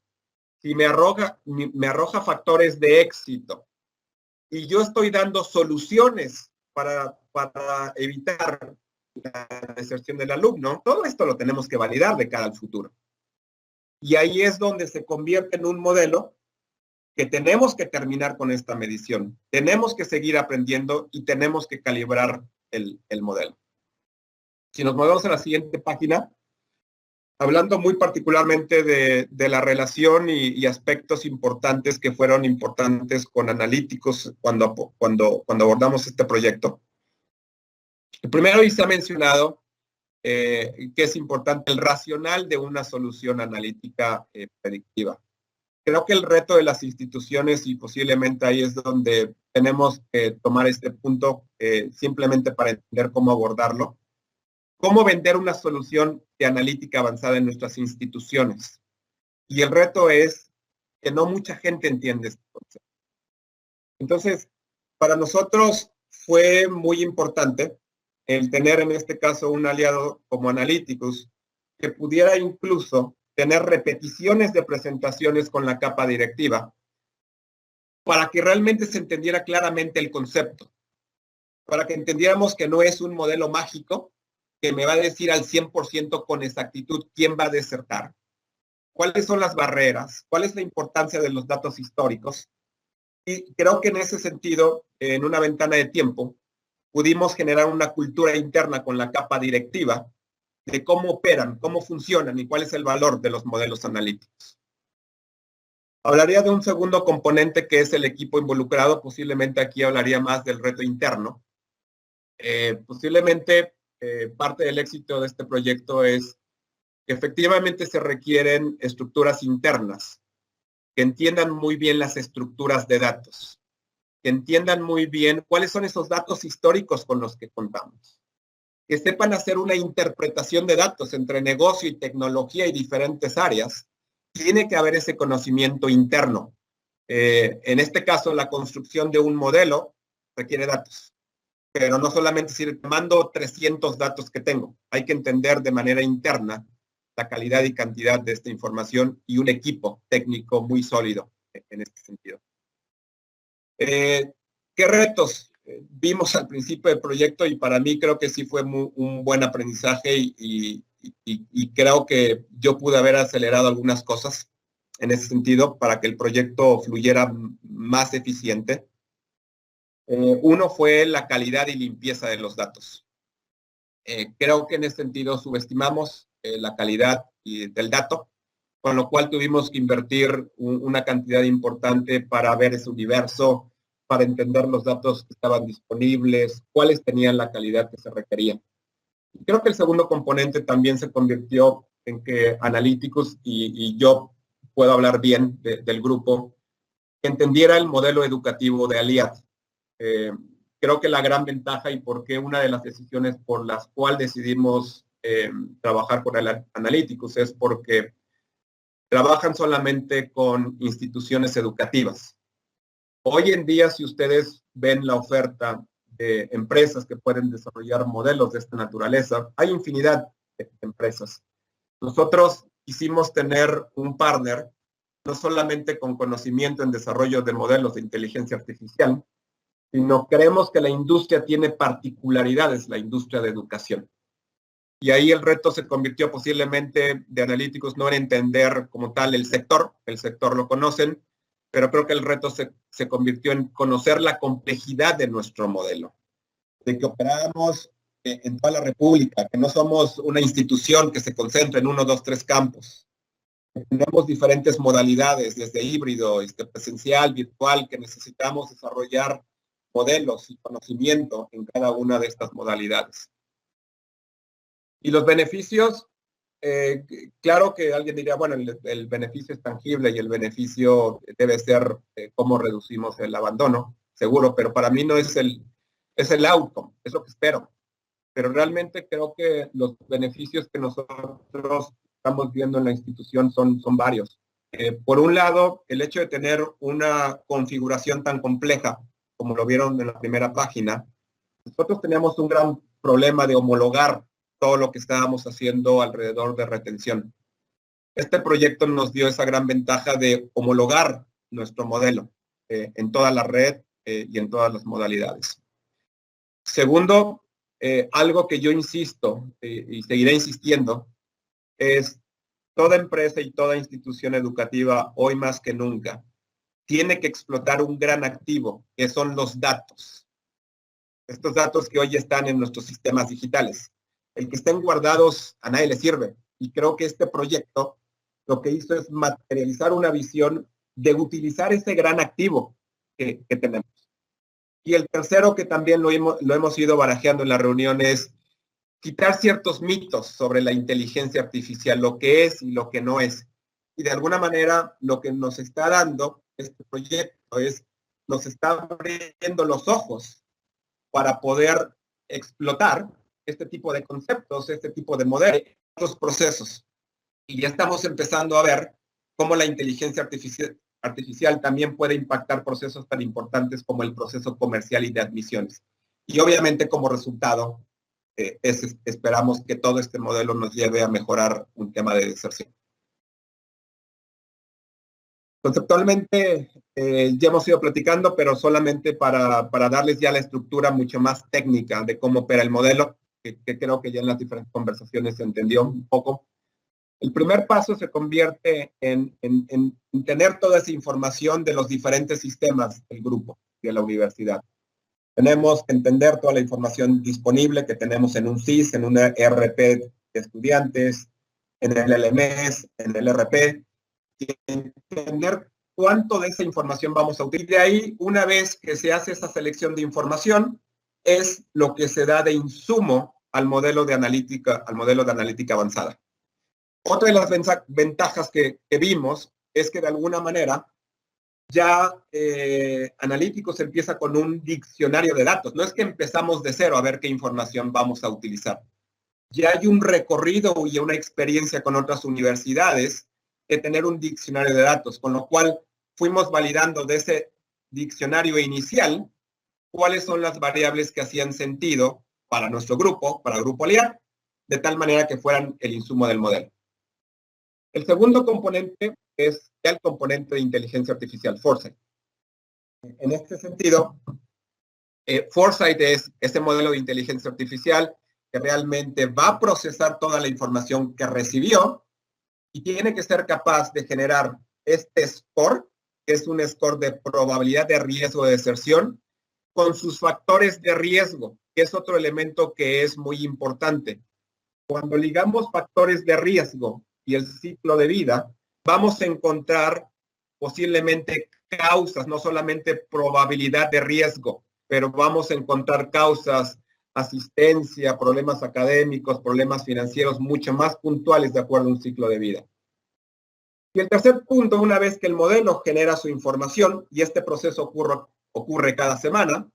si me arroja factores de éxito y yo estoy dando soluciones para evitar la deserción del alumno, todo esto lo tenemos que validar de cara al futuro. Y ahí es donde se convierte en un modelo que tenemos que terminar con esta medición. Tenemos que seguir aprendiendo y tenemos que calibrar el modelo. Si nos movemos a la siguiente página, hablando muy particularmente de la relación y aspectos importantes que fueron importantes con analíticos cuando abordamos este proyecto. El primero, y se ha mencionado, que es importante, el racional de una solución analítica predictiva. Creo que el reto de las instituciones, y posiblemente ahí es donde tenemos que tomar este punto simplemente para entender cómo abordarlo, cómo vender una solución de analítica avanzada en nuestras instituciones. Y el reto es que no mucha gente entiende este concepto. Entonces, para nosotros fue muy importante el tener en este caso un aliado como Analyticus que pudiera incluso tener repeticiones de presentaciones con la capa directiva para que realmente se entendiera claramente el concepto, para que entendiéramos que no es un modelo mágico que me va a decir al 100% con exactitud quién va a desertar, cuáles son las barreras, cuál es la importancia de los datos históricos. Y creo que en ese sentido, en una ventana de tiempo, pudimos generar una cultura interna con la capa directiva de cómo operan, cómo funcionan y cuál es el valor de los modelos analíticos. Hablaría de un segundo componente que es el equipo involucrado, posiblemente aquí hablaría más del reto interno. Posiblemente parte del éxito de este proyecto es que efectivamente se requieren estructuras internas que entiendan muy bien las estructuras de datos, que entiendan muy bien cuáles son esos datos históricos con los que contamos, que sepan hacer una interpretación de datos entre negocio y tecnología y diferentes áreas. Tiene que haber ese conocimiento interno. En este caso, la construcción de un modelo requiere datos, pero no solamente decir, te mando 300 datos que tengo. Hay que entender de manera interna la calidad y cantidad de esta información y un equipo técnico muy sólido en este sentido. ¿Qué retos vimos al principio del proyecto? Y para mí creo que sí fue un buen aprendizaje y creo que yo pude haber acelerado algunas cosas en ese sentido para que el proyecto fluyera más eficiente. Uno fue la calidad y limpieza de los datos. Creo que en ese sentido subestimamos la calidad del dato, con lo cual tuvimos que invertir una cantidad importante para ver ese universo, para entender los datos que estaban disponibles, cuáles tenían la calidad que se requería. Y creo que el segundo componente también se convirtió en que Analyticus, y yo puedo hablar bien del grupo, que entendiera el modelo educativo de Aliad. Creo que la gran ventaja y por qué una de las decisiones por las cuales decidimos trabajar con Analyticus es porque trabajan solamente con instituciones educativas. Hoy en día, si ustedes ven la oferta de empresas que pueden desarrollar modelos de esta naturaleza, hay infinidad de empresas. Nosotros quisimos tener un partner, no solamente con conocimiento en desarrollo de modelos de inteligencia artificial, sino creemos que la industria tiene particularidades, la industria de educación. Y ahí el reto se convirtió posiblemente de Analyticus no en entender como tal el sector lo conocen, pero creo que el reto se convirtió en conocer la complejidad de nuestro modelo, de que operamos en toda la República, que no somos una institución que se concentra en 1, 2, 3 campos. Tenemos diferentes modalidades, desde híbrido, presencial, virtual, que necesitamos desarrollar modelos y conocimiento en cada una de estas modalidades. Y los beneficios, claro que alguien diría, bueno, el beneficio es tangible y el beneficio debe ser cómo reducimos el abandono, seguro, pero para mí no es el outcome, es lo que espero. Pero realmente creo que los beneficios que nosotros estamos viendo en la institución son varios. Por un lado, el hecho de tener una configuración tan compleja, como lo vieron en la primera página, nosotros teníamos un gran problema de homologar todo lo que estábamos haciendo alrededor de retención. Este proyecto nos dio esa gran ventaja de homologar nuestro modelo en toda la red y en todas las modalidades. Segundo, algo que yo insisto y seguiré insistiendo es toda empresa y toda institución educativa hoy más que nunca tiene que explotar un gran activo que son los datos. Estos datos que hoy están en nuestros sistemas digitales. El que estén guardados a nadie le sirve. Y creo que este proyecto lo que hizo es materializar una visión de utilizar ese gran activo que tenemos. Y el tercero, que también lo hemos ido barajeando en la reunión, es quitar ciertos mitos sobre la inteligencia artificial, lo que es y lo que no es. Y de alguna manera lo que nos está dando este proyecto nos está abriendo los ojos para poder explotar este tipo de conceptos, este tipo de modelos, estos procesos. Y ya estamos empezando a ver cómo la inteligencia artificial también puede impactar procesos tan importantes como el proceso comercial y de admisiones. Y obviamente como resultado, esperamos que todo este modelo nos lleve a mejorar un tema de deserción. Conceptualmente ya hemos ido platicando, pero solamente para darles ya la estructura mucho más técnica de cómo opera el modelo, que creo que ya en las diferentes conversaciones se entendió un poco. El primer paso se convierte en tener toda esa información de los diferentes sistemas del grupo de la universidad. Tenemos que entender toda la información disponible que tenemos en un SIS, en una ERP de estudiantes, en el LMS, en el ERP, y entender cuánto de esa información vamos a utilizar. De ahí, una vez que se hace esa selección de información, es lo que se da de insumo al modelo de analítica avanzada. Otra de las ventajas que vimos es que de alguna manera ya Analyticus empieza con un diccionario de datos. No es que empezamos de cero a ver qué información vamos a utilizar. Ya hay un recorrido y una experiencia con otras universidades de tener un diccionario de datos, con lo cual fuimos validando de ese diccionario inicial cuáles son las variables que hacían sentido para nuestro grupo, para el Grupo Aliar, de tal manera que fueran el insumo del modelo. El segundo componente es el componente de inteligencia artificial, Foresight. En este sentido, Foresight es ese modelo de inteligencia artificial que realmente va a procesar toda la información que recibió y tiene que ser capaz de generar este score, que es un score de probabilidad de riesgo de deserción, con sus factores de riesgo, que es otro elemento que es muy importante. Cuando ligamos factores de riesgo y el ciclo de vida, vamos a encontrar posiblemente causas, no solamente probabilidad de riesgo, pero vamos a encontrar causas, asistencia, problemas académicos, problemas financieros mucho más puntuales de acuerdo a un ciclo de vida. Y el tercer punto, una vez que el modelo genera su información, y este proceso ocurre cada semana,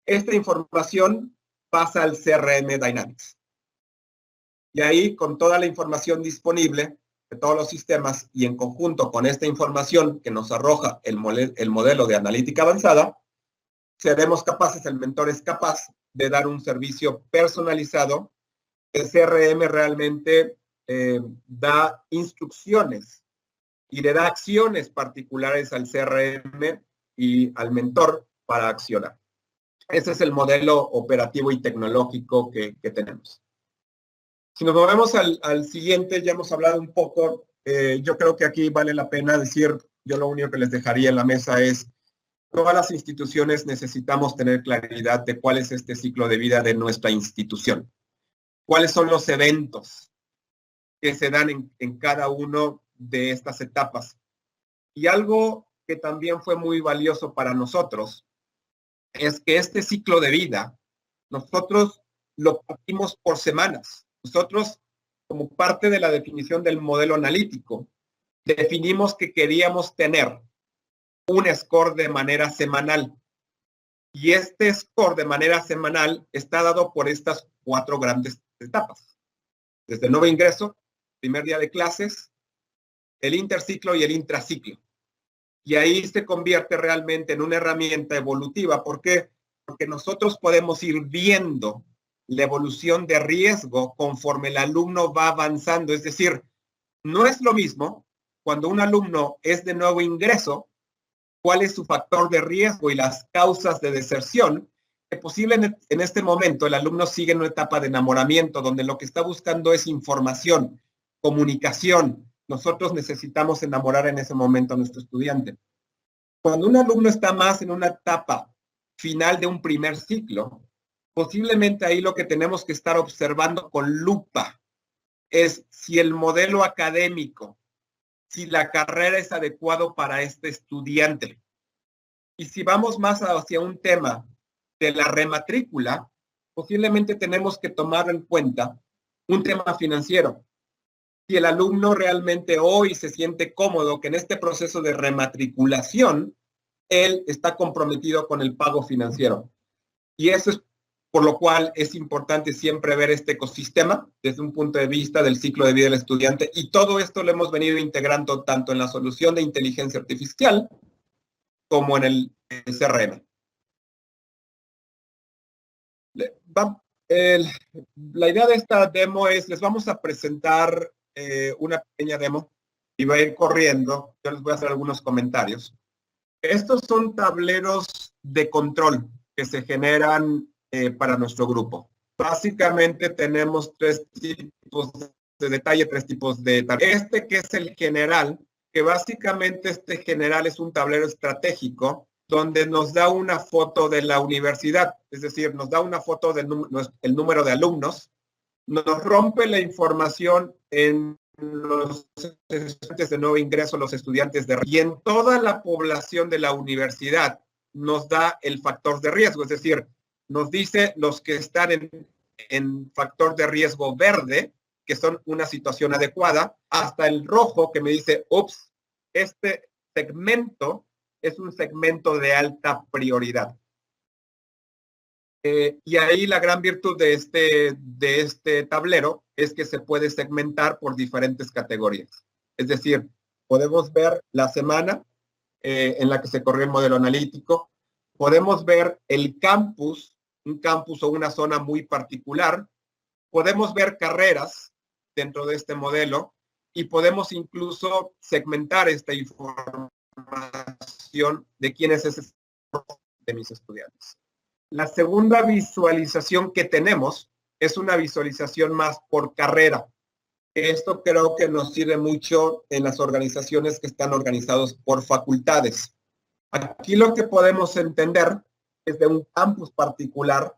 esta información pasa al CRM Dynamics. Y ahí, con toda la información disponible de todos los sistemas y en conjunto con esta información que nos arroja el modelo de analítica avanzada, seremos capaces, el mentor es capaz de dar un servicio personalizado. El CRM realmente da instrucciones y le da acciones particulares al CRM y al mentor para accionar. Ese es el modelo operativo y tecnológico que tenemos. Si nos movemos al siguiente, ya hemos hablado un poco, yo creo que aquí vale la pena decir, yo lo único que les dejaría en la mesa es, todas las instituciones necesitamos tener claridad de cuál es este ciclo de vida de nuestra institución. Cuáles son los eventos que se dan en cada uno de estas etapas. Y algo que también fue muy valioso para nosotros es que este ciclo de vida, nosotros lo partimos por semanas. Nosotros, como parte de la definición del modelo analítico, definimos que queríamos tener un score de manera semanal. Y este score de manera semanal está dado por estas 4 grandes etapas. Desde el nuevo ingreso, primer día de clases, el interciclo y el intraciclo. Y ahí se convierte realmente en una herramienta evolutiva. ¿Por qué? Porque nosotros podemos ir viendo la evolución de riesgo conforme el alumno va avanzando. Es decir, no es lo mismo cuando un alumno es de nuevo ingreso, cuál es su factor de riesgo y las causas de deserción, que posiblemente en este momento el alumno sigue en una etapa de enamoramiento, donde lo que está buscando es información, comunicación. Nosotros necesitamos enamorar en ese momento a nuestro estudiante. Cuando un alumno está más en una etapa final de un primer ciclo, posiblemente ahí lo que tenemos que estar observando con lupa es si el modelo académico, si la carrera es adecuado para este estudiante. Y si vamos más hacia un tema de la rematrícula, posiblemente tenemos que tomar en cuenta un tema financiero. Si el alumno realmente hoy se siente cómodo que en este proceso de rematriculación, él está comprometido con el pago financiero. Y eso es por lo cual es importante siempre ver este ecosistema desde un punto de vista del ciclo de vida del estudiante. Y todo esto lo hemos venido integrando tanto en la solución de inteligencia artificial como en el CRM. La idea de esta demo es, les vamos a presentar una pequeña demo y va a ir corriendo. Yo les voy a hacer algunos comentarios. Estos son tableros de control que se generan para nuestro grupo. Básicamente tenemos 3 tipos de detalle, 3 tipos de detalle. Este que es el general, que básicamente este general es un tablero estratégico donde nos da una foto de la universidad, es decir, nos da una foto del número de alumnos, nos rompe la información en los estudiantes de nuevo ingreso, los estudiantes de y en toda la población de la universidad nos da el factor de riesgo, es decir, nos dice los que están en factor de riesgo verde, que son una situación adecuada, hasta el rojo que me dice, ups, este segmento es un segmento de alta prioridad. Y ahí la gran virtud de este tablero es que se puede segmentar por diferentes categorías. Es decir, podemos ver la semana en la que se corrió el modelo analítico, podemos ver el campus, un campus o una zona muy particular, podemos ver carreras dentro de este modelo y podemos incluso segmentar esta información de quién es ese de mis estudiantes. La segunda visualización que tenemos es una visualización más por carrera. Esto creo que nos sirve mucho en las organizaciones que están organizados por facultades. Aquí lo que podemos entender es de un campus particular,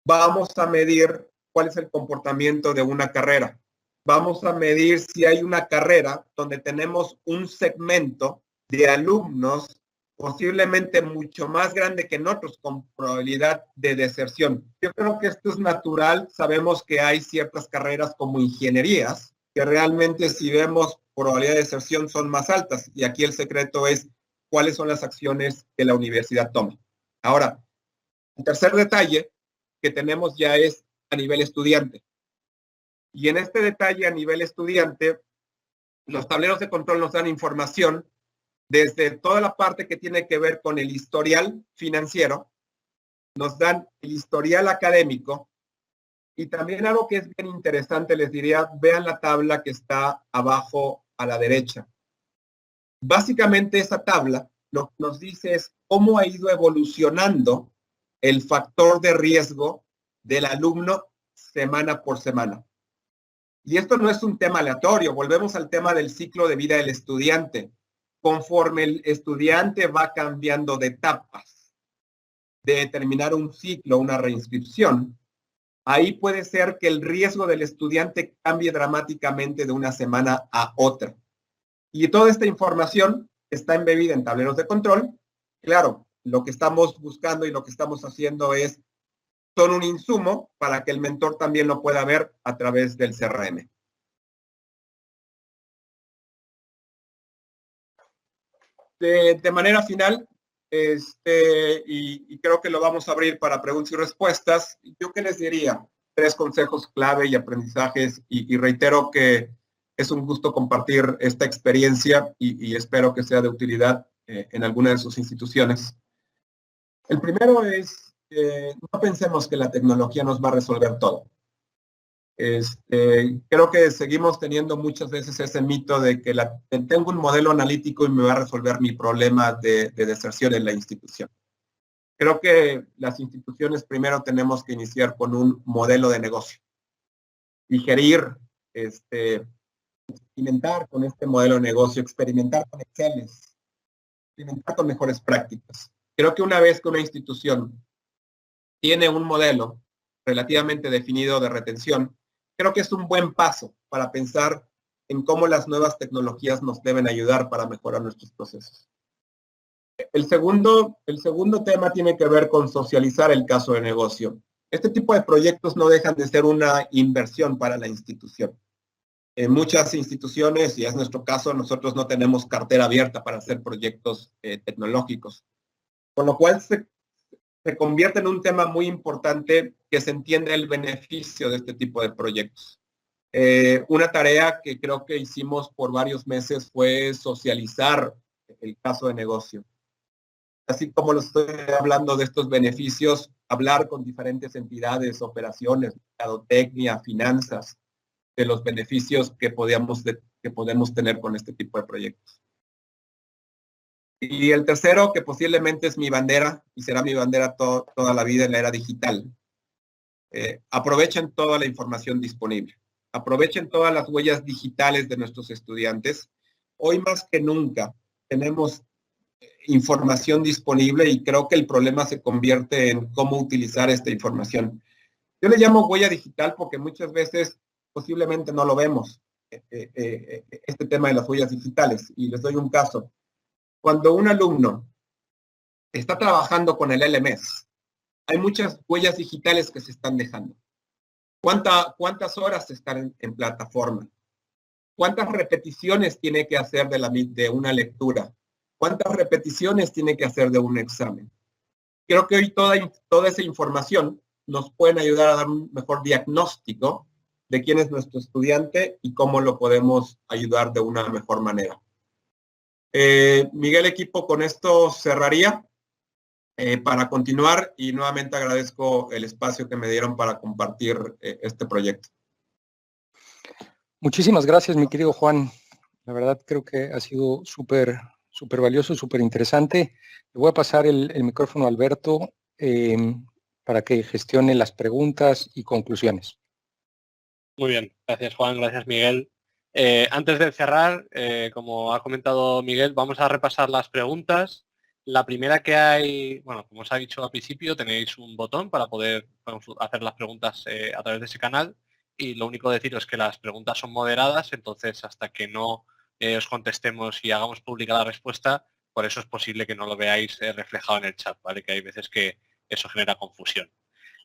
vamos a medir cuál es el comportamiento de una carrera. Vamos a medir si hay una carrera donde tenemos un segmento de alumnos posiblemente mucho más grande que en otros con probabilidad de deserción. Yo creo que esto es natural. Sabemos que hay ciertas carreras como ingenierías que realmente si vemos probabilidad de deserción son más altas. Y aquí el secreto es cuáles son las acciones que la universidad toma. Ahora, el tercer detalle que tenemos ya es a nivel estudiante. Y en este detalle a nivel estudiante, los tableros de control nos dan información desde toda la parte que tiene que ver con el historial financiero, nos dan el historial académico y también algo que es bien interesante, les diría, vean la tabla que está abajo a la derecha. Básicamente esa tabla lo que nos dice es cómo ha ido evolucionando el factor de riesgo del alumno semana por semana. Y esto no es un tema aleatorio, volvemos al tema del ciclo de vida del estudiante. Conforme el estudiante va cambiando de etapas, de terminar un ciclo, una reinscripción, ahí puede ser que el riesgo del estudiante cambie dramáticamente de una semana a otra. Y toda esta información está embebida en tableros de control. Claro, lo que estamos buscando y lo que estamos haciendo son un insumo para que el mentor también lo pueda ver a través del CRM. De manera final, y creo que lo vamos a abrir para preguntas y respuestas, yo qué les diría, 3 consejos clave y aprendizajes, y reitero que es un gusto compartir esta experiencia y espero que sea de utilidad en alguna de sus instituciones. El primero es, no pensemos que la tecnología nos va a resolver todo. Creo que seguimos teniendo muchas veces ese mito de que tengo un modelo analítico y me va a resolver mi problema de deserción en la institución. Creo que las instituciones primero tenemos que iniciar con un modelo de negocio. Digerir, experimentar con este modelo de negocio, experimentar con Excel, experimentar con mejores prácticas. Creo que una vez que una institución tiene un modelo relativamente definido de retención, creo que es un buen paso para pensar en cómo las nuevas tecnologías nos deben ayudar para mejorar nuestros procesos. El segundo tema tiene que ver con socializar el caso de negocio. Este tipo de proyectos no dejan de ser una inversión para la institución. En muchas instituciones, y es nuestro caso, nosotros no tenemos cartera abierta para hacer proyectos tecnológicos. Con lo cual se convierte en un tema muy importante que se entiende el beneficio de este tipo de proyectos. Una tarea que creo que hicimos por varios meses fue socializar el caso de negocio. Así como lo estoy hablando de estos beneficios, hablar con diferentes entidades, operaciones, mercadotecnia, finanzas, de los beneficios que podemos tener con este tipo de proyectos. Y el tercero, que posiblemente es mi bandera y será mi bandera toda la vida en la era digital. Aprovechen toda la información disponible. Aprovechen todas las huellas digitales de nuestros estudiantes. Hoy más que nunca tenemos información disponible y creo que el problema se convierte en cómo utilizar esta información. Yo le llamo huella digital porque muchas veces posiblemente no lo vemos, este tema de las huellas digitales. Y les doy un caso. Cuando un alumno está trabajando con el LMS, hay muchas huellas digitales que se están dejando. ¿Cuántas horas están en plataforma? ¿Cuántas repeticiones tiene que hacer de una lectura? ¿Cuántas repeticiones tiene que hacer de un examen? Creo que hoy toda esa información nos puede ayudar a dar un mejor diagnóstico de quién es nuestro estudiante y cómo lo podemos ayudar de una mejor manera. Miguel, equipo, con esto cerraría para continuar y nuevamente agradezco el espacio que me dieron para compartir este proyecto. Muchísimas gracias, mi querido Juan. La verdad creo que ha sido súper valioso, súper interesante. Le voy a pasar el micrófono a Alberto para que gestione las preguntas y conclusiones. Muy bien, gracias Juan, gracias Miguel. Antes de cerrar, como ha comentado Miguel, vamos a repasar las preguntas. La primera que hay, bueno, como os ha dicho al principio, tenéis un botón para poder hacer las preguntas a través de ese canal, y lo único que deciros es que las preguntas son moderadas, entonces hasta que no os contestemos y hagamos pública la respuesta, por eso es posible que no lo veáis reflejado en el chat, ¿vale? Que hay veces que eso genera confusión.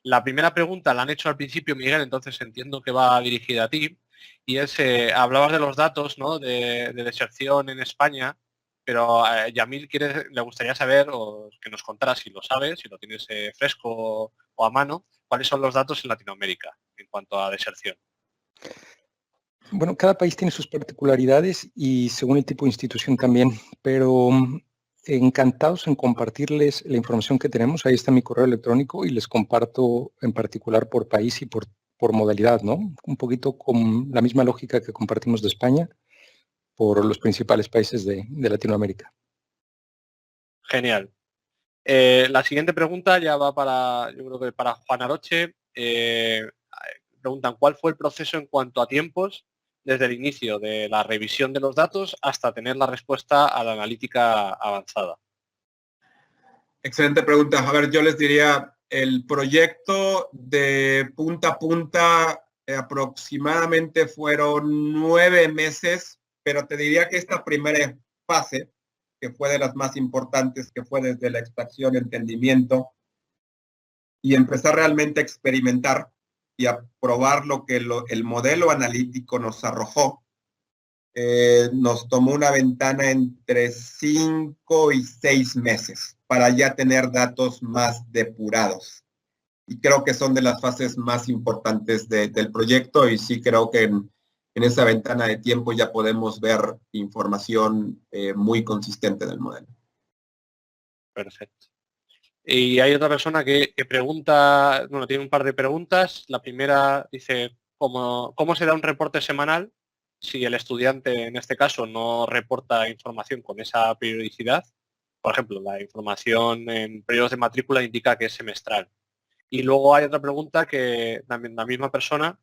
La primera pregunta la han hecho al principio, Miguel, entonces entiendo que va dirigida a ti, y es, hablabas de los datos, ¿no?, de deserción en España, pero Yamil le gustaría saber, o que nos contara, si lo sabes, si lo tienes fresco o a mano, cuáles son los datos en Latinoamérica en cuanto a deserción. Bueno, cada país tiene sus particularidades y según el tipo de institución también, pero encantados en compartirles la información que tenemos. Ahí está mi correo electrónico y les comparto en particular por país y por modalidad, ¿no? Un poquito con la misma lógica que compartimos de España por los principales países de Latinoamérica. Genial. La siguiente pregunta ya va para, yo creo que para Juan Aroche. Preguntan, ¿cuál fue el proceso en cuanto a tiempos desde el inicio de la revisión de los datos hasta tener la respuesta a la analítica avanzada? Excelente pregunta. A ver, yo les diría, el proyecto de punta a punta aproximadamente fueron 9 meses, pero te diría que esta primera fase, que fue de las más importantes, que fue desde la extracción, entendimiento, y empezar realmente a experimentar y a probar lo que el modelo analítico nos arrojó, nos tomó una ventana entre 5 y 6 meses para ya tener datos más depurados. Y creo que son de las fases más importantes del proyecto, y sí creo que en esa ventana de tiempo ya podemos ver información muy consistente del modelo. Perfecto. Y hay otra persona que pregunta, bueno, tiene un par de preguntas. La primera dice, ¿cómo se da un reporte semanal si el estudiante, en este caso, no reporta información con esa periodicidad? Por ejemplo, la información en periodos de matrícula indica que es semestral. Y luego hay otra pregunta que también la misma persona,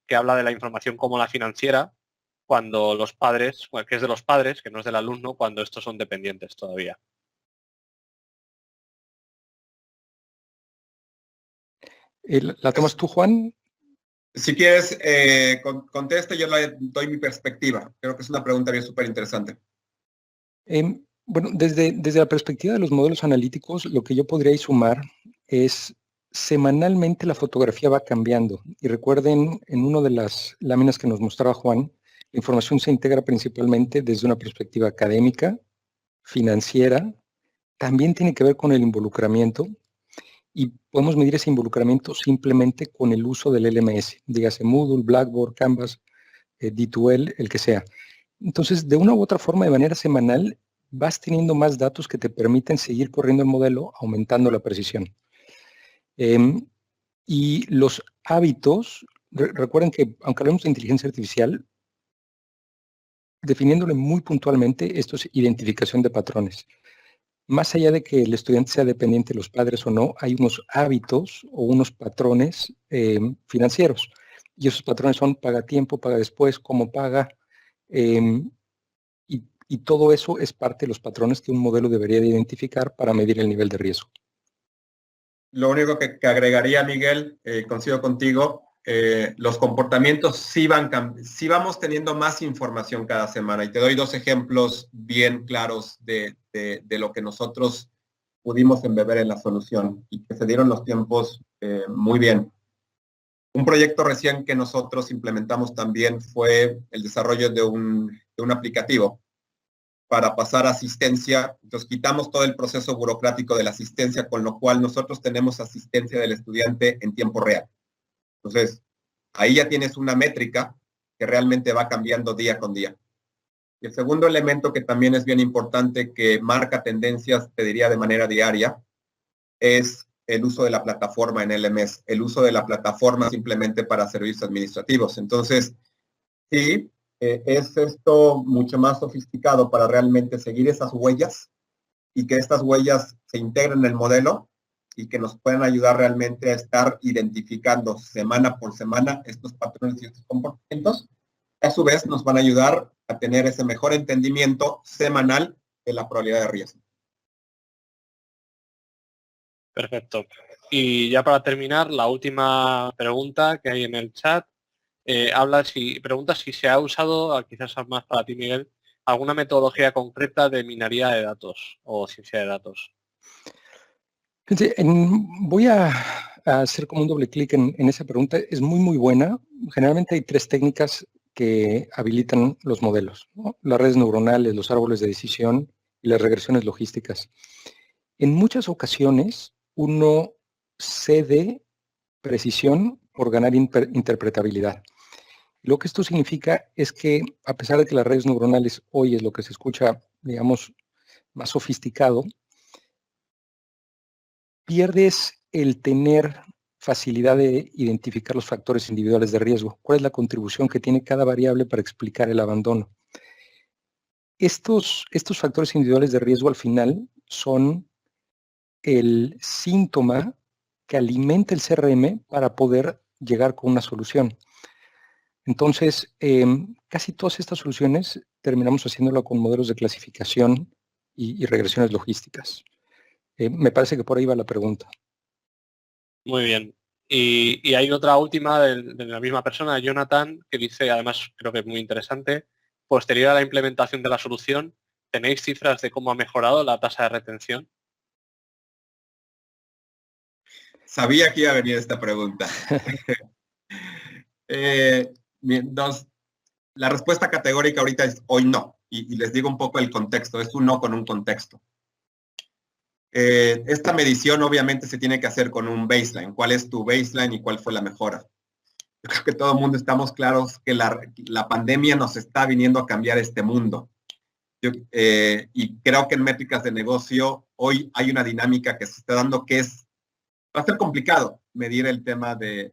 que habla de la información como la financiera, cuando los padres, bueno, que es de los padres, que no es del alumno, cuando estos son dependientes todavía. ¿La tomas tú, Juan? Si quieres, conteste, yo le doy mi perspectiva. Creo que es una pregunta bien súper interesante. Bueno, desde la perspectiva de los modelos analíticos, lo que yo podría sumar es semanalmente la fotografía va cambiando. Y recuerden, en una de las láminas que nos mostraba Juan, la información se integra principalmente desde una perspectiva académica, financiera, también tiene que ver con el involucramiento, y podemos medir ese involucramiento simplemente con el uso del LMS, dígase Moodle, Blackboard, Canvas, D2L, el que sea. Entonces, de una u otra forma, de manera semanal, vas teniendo más datos que te permiten seguir corriendo el modelo, aumentando la precisión. Y los hábitos, recuerden que aunque hablemos de inteligencia artificial, definiéndole muy puntualmente, esto es identificación de patrones. Más allá de que el estudiante sea dependiente de los padres o no, hay unos hábitos o unos patrones financieros. Y esos patrones son paga tiempo, paga después, cómo paga. Y todo eso es parte de los patrones que un modelo debería de identificar para medir el nivel de riesgo. Lo único que agregaría, Miguel, coincido contigo, los comportamientos sí vamos teniendo más información cada semana. Y te doy 2 ejemplos bien claros de lo que nosotros pudimos embeber en la solución y que se dieron los tiempos muy bien. Un proyecto recién que nosotros implementamos también fue el desarrollo de un aplicativo para pasar asistencia. Entonces quitamos todo el proceso burocrático de la asistencia, con lo cual nosotros tenemos asistencia del estudiante en tiempo real. Entonces, ahí ya tienes una métrica que realmente va cambiando día con día. Y el segundo elemento que también es bien importante, que marca tendencias, te diría, de manera diaria, es el uso de la plataforma en LMS, el uso de la plataforma simplemente para servicios administrativos. Entonces, sí, es esto mucho más sofisticado para realmente seguir esas huellas y que estas huellas se integren en el modelo y que nos puedan ayudar realmente a estar identificando semana por semana estos patrones y estos comportamientos. A su vez, nos van a ayudar a tener ese mejor entendimiento semanal de la probabilidad de riesgo. Perfecto. Y ya para terminar, la última pregunta que hay en el chat pregunta si se ha usado, quizás más para ti, Miguel, alguna metodología concreta de minería de datos o ciencia de datos. Voy a hacer como un doble clic en esa pregunta. Es muy buena. Generalmente hay 3 técnicas que habilitan los modelos, ¿no? Las redes neuronales, los árboles de decisión y las regresiones logísticas. En muchas ocasiones uno cede precisión por ganar interpretabilidad. Lo que esto significa es que, a pesar de que las redes neuronales hoy es lo que se escucha, digamos, más sofisticado, pierdes el tener facilidad de identificar los factores individuales de riesgo. ¿Cuál es la contribución que tiene cada variable para explicar el abandono? Estos factores individuales de riesgo al final son el síntoma que alimenta el CRM para poder llegar con una solución. Entonces, casi todas estas soluciones terminamos haciéndolo con modelos de clasificación y regresiones logísticas. Me parece que por ahí va la pregunta. Muy bien. Y hay otra última de la misma persona, Jonathan, que dice, además creo que es muy interesante, posterior a la implementación de la solución, ¿tenéis cifras de cómo ha mejorado la tasa de retención? Sabía que iba a venir esta pregunta. La respuesta categórica ahorita es hoy no. Y les digo un poco el contexto. Es un no con un contexto. Esta medición obviamente se tiene que hacer con un baseline. ¿Cuál es tu baseline y cuál fue la mejora? Yo creo que todo el mundo estamos claros que la pandemia nos está viniendo a cambiar este mundo. Y creo que en métricas de negocio hoy hay una dinámica que se está dando que va a ser complicado medir el tema de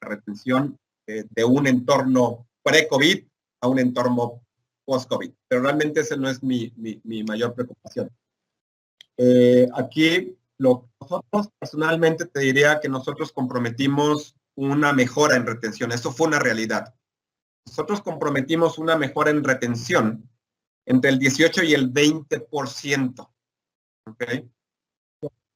retención de un entorno pre-COVID a un entorno post-COVID. Pero realmente ese no es mi mayor preocupación. Aquí, nosotros personalmente te diría que nosotros comprometimos una mejora en retención. Eso fue una realidad. Nosotros comprometimos una mejora en retención entre el 18 y el 20%. ¿Okay?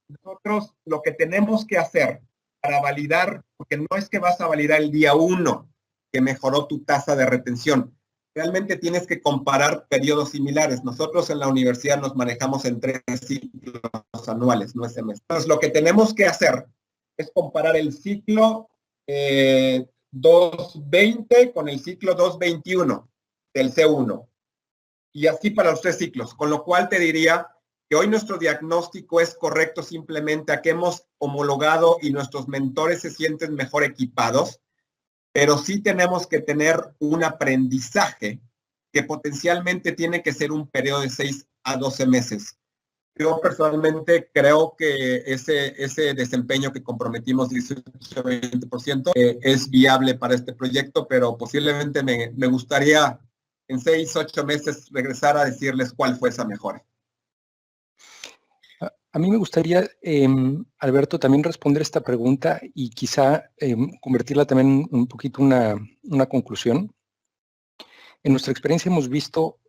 Nosotros lo que tenemos que hacer para validar, porque no es que vas a validar el día 1 que mejoró tu tasa de retención. Realmente tienes que comparar periodos similares. Nosotros en la universidad nos manejamos en 3 ciclos anuales, no semestres. Entonces, lo que tenemos que hacer es comparar el ciclo 220 con el ciclo 221 del C1. Y así para los 3 ciclos. Con lo cual te diría que hoy nuestro diagnóstico es correcto simplemente a que hemos homologado y nuestros mentores se sienten mejor equipados. Pero sí tenemos que tener un aprendizaje que potencialmente tiene que ser un periodo de 6 a 12 meses. Yo personalmente creo que ese desempeño que comprometimos, 18-20%, es viable para este proyecto, pero posiblemente me gustaría en 6, 8 meses regresar a decirles cuál fue esa mejora. A mí me gustaría, Alberto, también responder esta pregunta y quizá convertirla también un poquito una conclusión. En nuestra experiencia hemos visto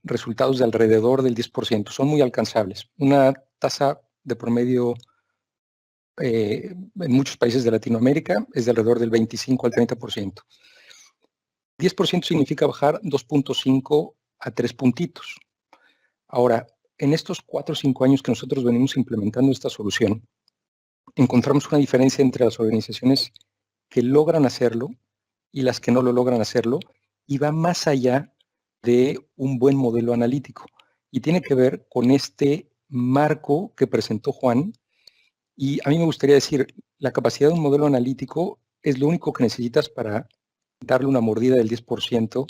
resultados de alrededor del 10%, son muy alcanzables. Una tasa de promedio en muchos países de Latinoamérica es de alrededor del 25 al 30%. 10% significa bajar 2.5 a 3 puntitos. Ahora, en estos 4 o 5 años que nosotros venimos implementando esta solución, encontramos una diferencia entre las organizaciones que logran hacerlo y las que no lo logran hacerlo, y va más allá de un buen modelo analítico. Y tiene que ver con este marco que presentó Juan. Y a mí me gustaría decir, la capacidad de un modelo analítico es lo único que necesitas para darle una mordida del 10%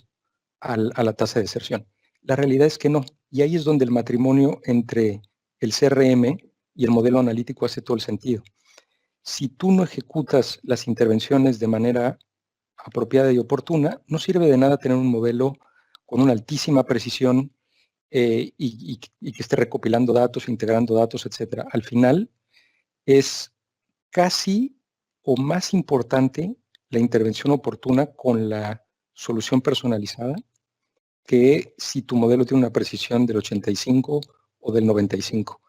a la tasa de deserción. La realidad es que no. Y ahí es donde el matrimonio entre el CRM y el modelo analítico hace todo el sentido. Si tú no ejecutas las intervenciones de manera apropiada y oportuna, no sirve de nada tener un modelo con una altísima precisión y que esté recopilando datos, integrando datos, etc. Al final es casi o más importante la intervención oportuna con la solución personalizada que si tu modelo tiene una precisión del 85 o del 95.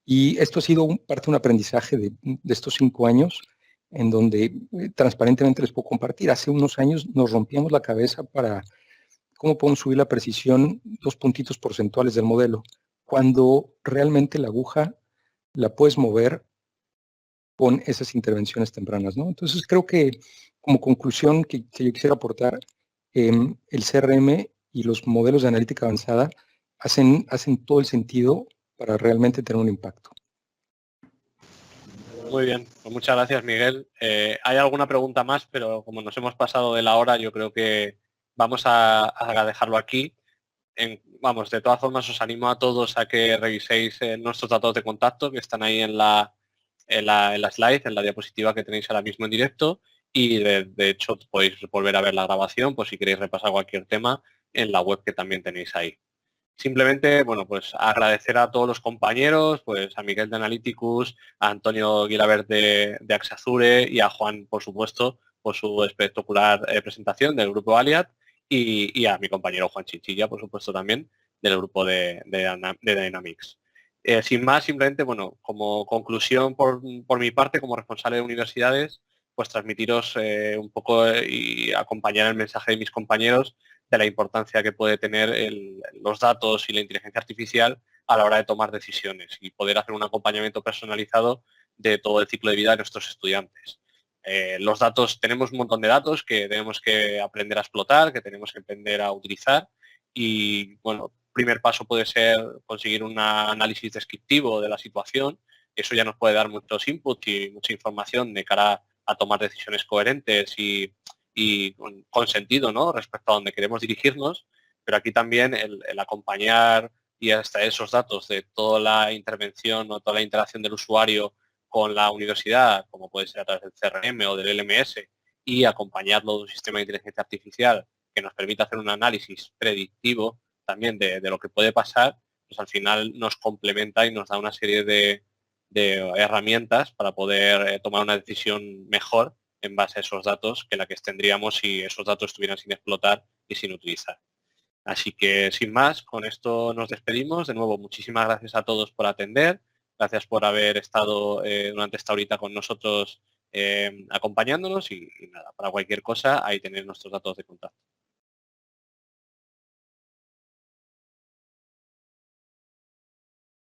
Y esto ha sido parte de un aprendizaje de estos 5 años en donde transparentemente les puedo compartir. Hace unos años nos rompíamos la cabeza para cómo podemos subir la precisión 2 puntitos porcentuales del modelo, cuando realmente la aguja la puedes mover con esas intervenciones tempranas, ¿no? Entonces creo que como conclusión que yo quisiera aportar, el CRM y los modelos de analítica avanzada hacen todo el sentido para realmente tener un impacto. Muy bien, pues muchas gracias, Miguel. Hay alguna pregunta más, pero como nos hemos pasado de la hora, yo creo que vamos a dejarlo aquí. Vamos, de todas formas, os animo a todos a que reviséis nuestros datos de contacto que están ahí en la slide, en la diapositiva que tenéis ahora mismo en directo, y de hecho podéis volver a ver la grabación, pues si queréis repasar cualquier tema en la web que también tenéis ahí. Simplemente, bueno, pues agradecer a todos los compañeros, pues a Miguel de Analyticus, a Antonio Guilabert de Axazure y a Juan, por supuesto, por su espectacular presentación del grupo Aliad y a mi compañero Juan Chinchilla, por supuesto, también del grupo de Dynamics. Sin más, simplemente, bueno, como conclusión por mi parte, como responsable de universidades, pues transmitiros un poco y acompañar el mensaje de mis compañeros de la importancia que puede tener los datos y la inteligencia artificial a la hora de tomar decisiones y poder hacer un acompañamiento personalizado de todo el ciclo de vida de nuestros estudiantes. Los datos, tenemos un montón de datos que tenemos que aprender a explotar, que tenemos que aprender a utilizar y, bueno, primer paso puede ser conseguir un análisis descriptivo de la situación. Eso ya nos puede dar muchos inputs y mucha información de cara a tomar decisiones coherentes y con sentido, ¿no?, respecto a donde queremos dirigirnos, pero aquí también el acompañar y hasta esos datos de toda la intervención o toda la interacción del usuario con la universidad, como puede ser a través del CRM o del LMS, y acompañarlo de un sistema de inteligencia artificial que nos permita hacer un análisis predictivo también de lo que puede pasar, pues al final nos complementa y nos da una serie de herramientas para poder tomar una decisión mejor en base a esos datos que la que tendríamos si esos datos estuvieran sin explotar y sin utilizar. Así que, sin más, con esto nos despedimos. De nuevo, muchísimas gracias a todos por atender. Gracias por haber estado durante esta horita con nosotros acompañándonos y nada, para cualquier cosa, ahí tenéis nuestros datos de contacto.